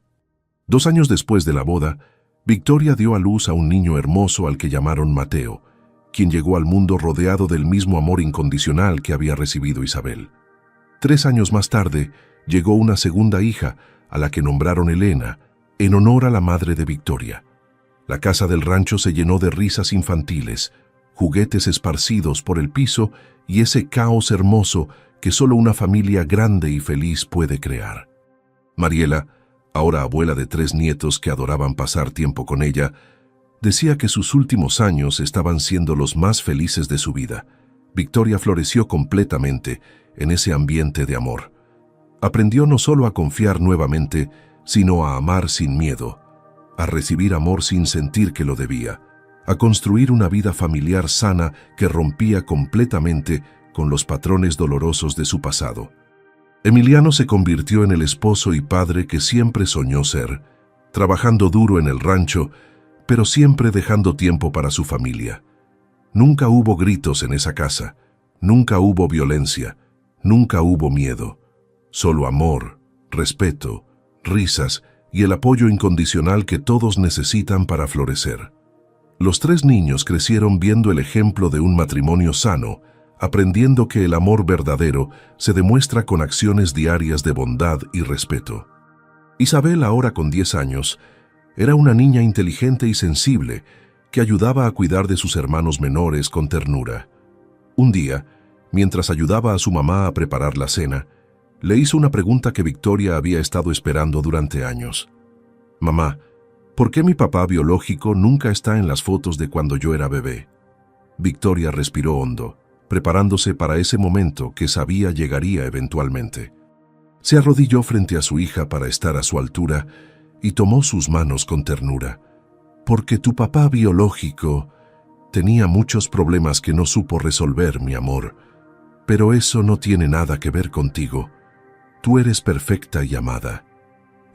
2 años después de la boda, Victoria dio a luz a un niño hermoso al que llamaron Mateo, quien llegó al mundo rodeado del mismo amor incondicional que había recibido Isabel. 3 años más tarde, llegó una segunda hija, a la que nombraron Elena, en honor a la madre de Victoria. La casa del rancho se llenó de risas infantiles, juguetes esparcidos por el piso y ese caos hermoso que solo una familia grande y feliz puede crear. Mariela, ahora abuela de 3 nietos que adoraban pasar tiempo con ella, decía que sus últimos años estaban siendo los más felices de su vida. Victoria floreció completamente en ese ambiente de amor. Aprendió no solo a confiar nuevamente, sino a amar sin miedo, a recibir amor sin sentir que lo debía, a construir una vida familiar sana que rompía completamente con los patrones dolorosos de su pasado. Emiliano se convirtió en el esposo y padre que siempre soñó ser, trabajando duro en el rancho, pero siempre dejando tiempo para su familia. Nunca hubo gritos en esa casa, nunca hubo violencia, nunca hubo miedo, solo amor, respeto, risas y el apoyo incondicional que todos necesitan para florecer. Los 3 niños crecieron viendo el ejemplo de un matrimonio sano, aprendiendo que el amor verdadero se demuestra con acciones diarias de bondad y respeto. Isabel, ahora con 10 años, era una niña inteligente y sensible que ayudaba a cuidar de sus hermanos menores con ternura. Un día, mientras ayudaba a su mamá a preparar la cena, le hizo una pregunta que Victoria había estado esperando durante años. «Mamá, ¿por qué mi papá biológico nunca está en las fotos de cuando yo era bebé?» Victoria respiró hondo, preparándose para ese momento que sabía llegaría eventualmente. Se arrodilló frente a su hija para estar a su altura y tomó sus manos con ternura. «Porque tu papá biológico tenía muchos problemas que no supo resolver, mi amor. Pero eso no tiene nada que ver contigo. Tú eres perfecta y amada.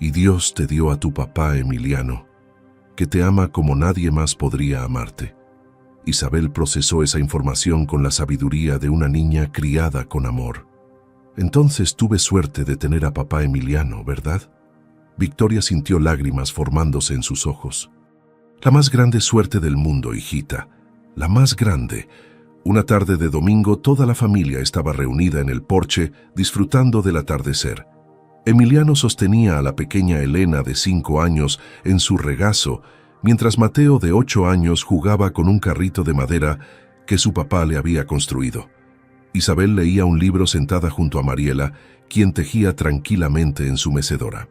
Y Dios te dio a tu papá Emiliano, que te ama como nadie más podría amarte». Isabel procesó esa información con la sabiduría de una niña criada con amor. «Entonces tuve suerte de tener a papá Emiliano, ¿verdad?» Victoria sintió lágrimas formándose en sus ojos. La más grande suerte del mundo, hijita. La más grande. Una tarde de domingo, toda la familia estaba reunida en el porche, disfrutando del atardecer. Emiliano sostenía a la pequeña Elena de 5 años en su regazo, mientras Mateo de 8 años jugaba con un carrito de madera que su papá le había construido. Isabel leía un libro sentada junto a Mariela, quien tejía tranquilamente en su mecedora.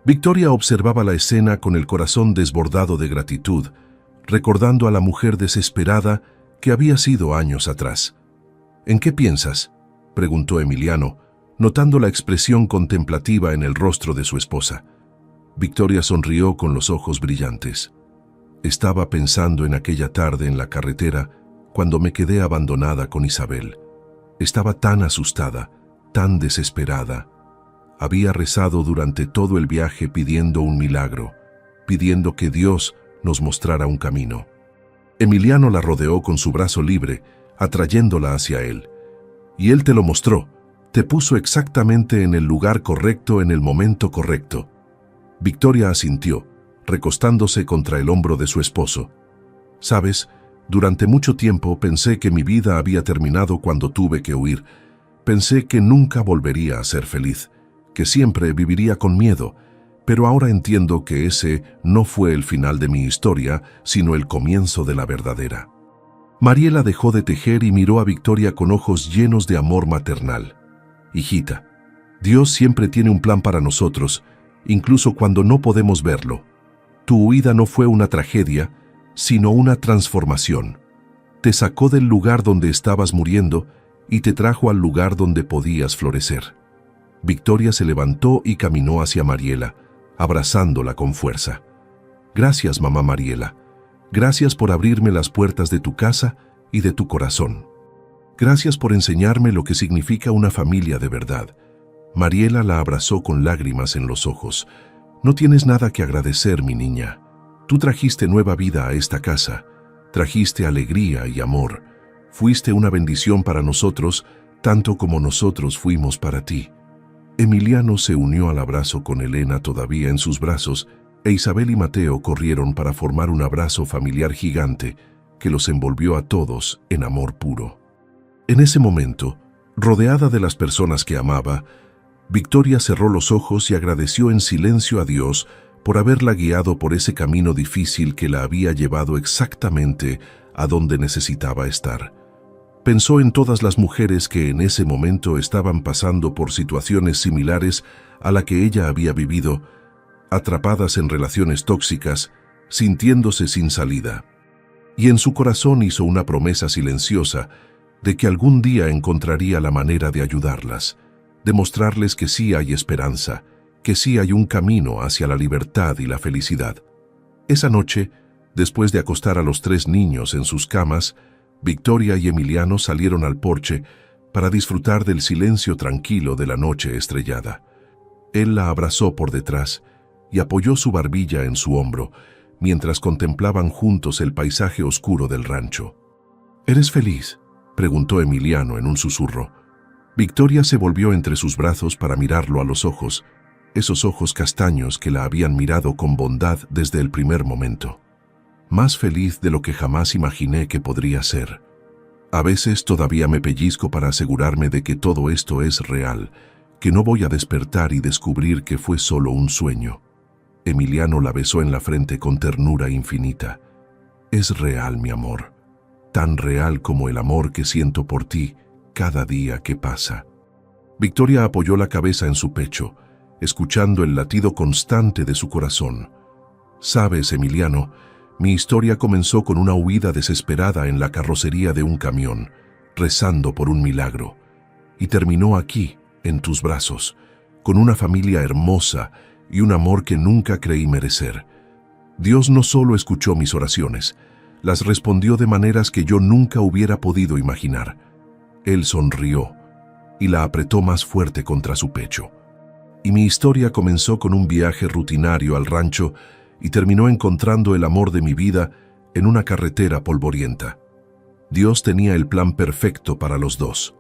Victoria observaba la escena con el corazón desbordado de gratitud, recordando a la mujer desesperada que había sido años atrás. «¿En qué piensas?», preguntó Emiliano, notando la expresión contemplativa en el rostro de su esposa. Victoria sonrió con los ojos brillantes. «Estaba pensando en aquella tarde en la carretera cuando me quedé abandonada con Isabel. Estaba tan asustada, tan desesperada. Había rezado durante todo el viaje pidiendo un milagro, pidiendo que Dios nos mostrara un camino». Emiliano la rodeó con su brazo libre, atrayéndola hacia él. «Y él te lo mostró, te puso exactamente en el lugar correcto en el momento correcto». Victoria asintió, recostándose contra el hombro de su esposo. «Sabes, durante mucho tiempo pensé que mi vida había terminado cuando tuve que huir. Pensé que nunca volvería a ser feliz, que siempre viviría con miedo, pero ahora entiendo que ese no fue el final de mi historia, sino el comienzo de la verdadera». Mariela dejó de tejer y miró a Victoria con ojos llenos de amor maternal. «Hijita, Dios siempre tiene un plan para nosotros, incluso cuando no podemos verlo. Tu huida no fue una tragedia, sino una transformación. Te sacó del lugar donde estabas muriendo y te trajo al lugar donde podías florecer». Victoria se levantó y caminó hacia Mariela, abrazándola con fuerza. «Gracias, mamá Mariela. Gracias por abrirme las puertas de tu casa y de tu corazón. Gracias por enseñarme lo que significa una familia de verdad». Mariela la abrazó con lágrimas en los ojos. «No tienes nada que agradecer, mi niña. Tú trajiste nueva vida a esta casa. Trajiste alegría y amor. Fuiste una bendición para nosotros, tanto como nosotros fuimos para ti». Emiliano se unió al abrazo con Elena todavía en sus brazos, e Isabel y Mateo corrieron para formar un abrazo familiar gigante que los envolvió a todos en amor puro. En ese momento, rodeada de las personas que amaba, Victoria cerró los ojos y agradeció en silencio a Dios por haberla guiado por ese camino difícil que la había llevado exactamente a donde necesitaba estar. Pensó en todas las mujeres que en ese momento estaban pasando por situaciones similares a la que ella había vivido, atrapadas en relaciones tóxicas, sintiéndose sin salida. Y en su corazón hizo una promesa silenciosa de que algún día encontraría la manera de ayudarlas, de mostrarles que sí hay esperanza, que sí hay un camino hacia la libertad y la felicidad. Esa noche, después de acostar a los 3 niños en sus camas, Victoria y Emiliano salieron al porche para disfrutar del silencio tranquilo de la noche estrellada. Él la abrazó por detrás y apoyó su barbilla en su hombro, mientras contemplaban juntos el paisaje oscuro del rancho. «¿Eres feliz?», preguntó Emiliano en un susurro. Victoria se volvió entre sus brazos para mirarlo a los ojos, esos ojos castaños que la habían mirado con bondad desde el primer momento. «Más feliz de lo que jamás imaginé que podría ser. A veces todavía me pellizco para asegurarme de que todo esto es real, que no voy a despertar y descubrir que fue solo un sueño». Emiliano la besó en la frente con ternura infinita. «Es real, mi amor, tan real como el amor que siento por ti cada día que pasa». Victoria apoyó la cabeza en su pecho, escuchando el latido constante de su corazón. «Sabes, Emiliano, mi historia comenzó con una huida desesperada en la carrocería de un camión, rezando por un milagro, y terminó aquí, en tus brazos, con una familia hermosa y un amor que nunca creí merecer. Dios no solo escuchó mis oraciones, las respondió de maneras que yo nunca hubiera podido imaginar. Él sonrió y la apretó más fuerte contra su pecho. Y mi historia comenzó con un viaje rutinario al rancho y terminó encontrando el amor de mi vida en una carretera polvorienta. Dios tenía el plan perfecto para los dos.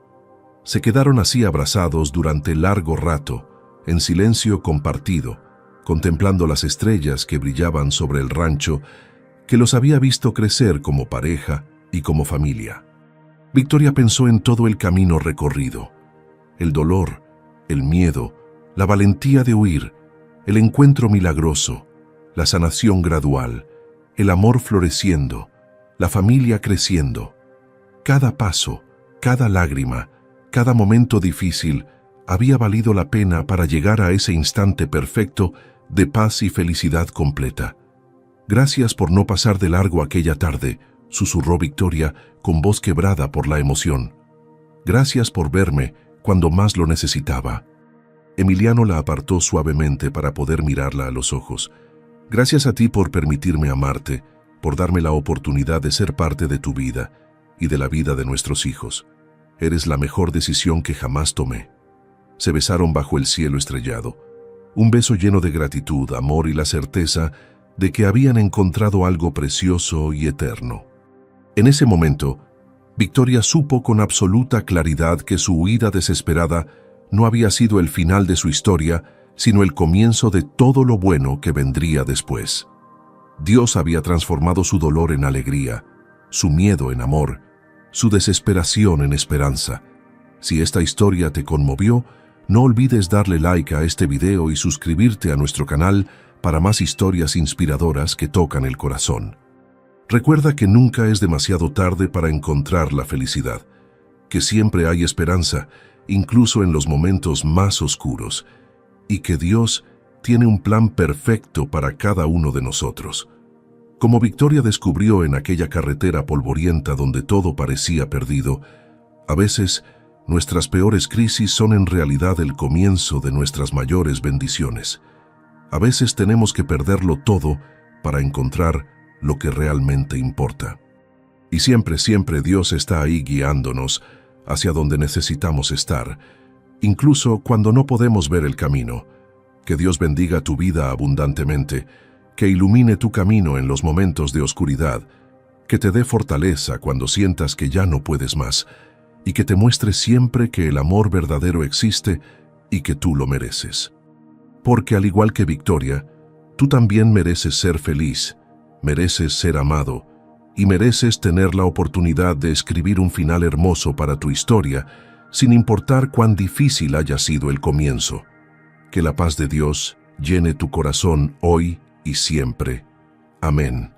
Se quedaron así abrazados durante largo rato, en silencio compartido, contemplando las estrellas que brillaban sobre el rancho que los había visto crecer como pareja y como familia. Victoria pensó en todo el camino recorrido, el dolor, el miedo, la valentía de huir, el encuentro milagroso, la sanación gradual, el amor floreciendo, la familia creciendo. Cada paso, cada lágrima, cada momento difícil había valido la pena para llegar a ese instante perfecto de paz y felicidad completa. Gracias por no pasar de largo aquella tarde, susurró Victoria con voz quebrada por la emoción. Gracias por verme cuando más lo necesitaba. Emiliano la apartó suavemente para poder mirarla a los ojos. Gracias a ti por permitirme amarte, por darme la oportunidad de ser parte de tu vida y de la vida de nuestros hijos. Eres la mejor decisión que jamás tomé. Se besaron bajo el cielo estrellado. Un beso lleno de gratitud, amor y la certeza de que habían encontrado algo precioso y eterno. En ese momento, Victoria supo con absoluta claridad que su huida desesperada no había sido el final de su historia, sino el comienzo de todo lo bueno que vendría después. Dios había transformado su dolor en alegría, su miedo en amor, su desesperación en esperanza. Si esta historia te conmovió, no olvides darle like a este video y suscribirte a nuestro canal para más historias inspiradoras que tocan el corazón. Recuerda que nunca es demasiado tarde para encontrar la felicidad, que siempre hay esperanza, incluso en los momentos más oscuros, y que Dios tiene un plan perfecto para cada uno de nosotros. Como Victoria descubrió en aquella carretera polvorienta donde todo parecía perdido, a veces nuestras peores crisis son en realidad el comienzo de nuestras mayores bendiciones. A veces tenemos que perderlo todo para encontrar lo que realmente importa. Y siempre, siempre Dios está ahí guiándonos hacia donde necesitamos estar, incluso cuando no podemos ver el camino. Que Dios bendiga tu vida abundantemente, que ilumine tu camino en los momentos de oscuridad, que te dé fortaleza cuando sientas que ya no puedes más, y que te muestre siempre que el amor verdadero existe y que tú lo mereces. Porque al igual que Victoria, tú también mereces ser feliz, mereces ser amado, y mereces tener la oportunidad de escribir un final hermoso para tu historia, sin importar cuán difícil haya sido el comienzo. Que la paz de Dios llene tu corazón hoy y siempre. Amén.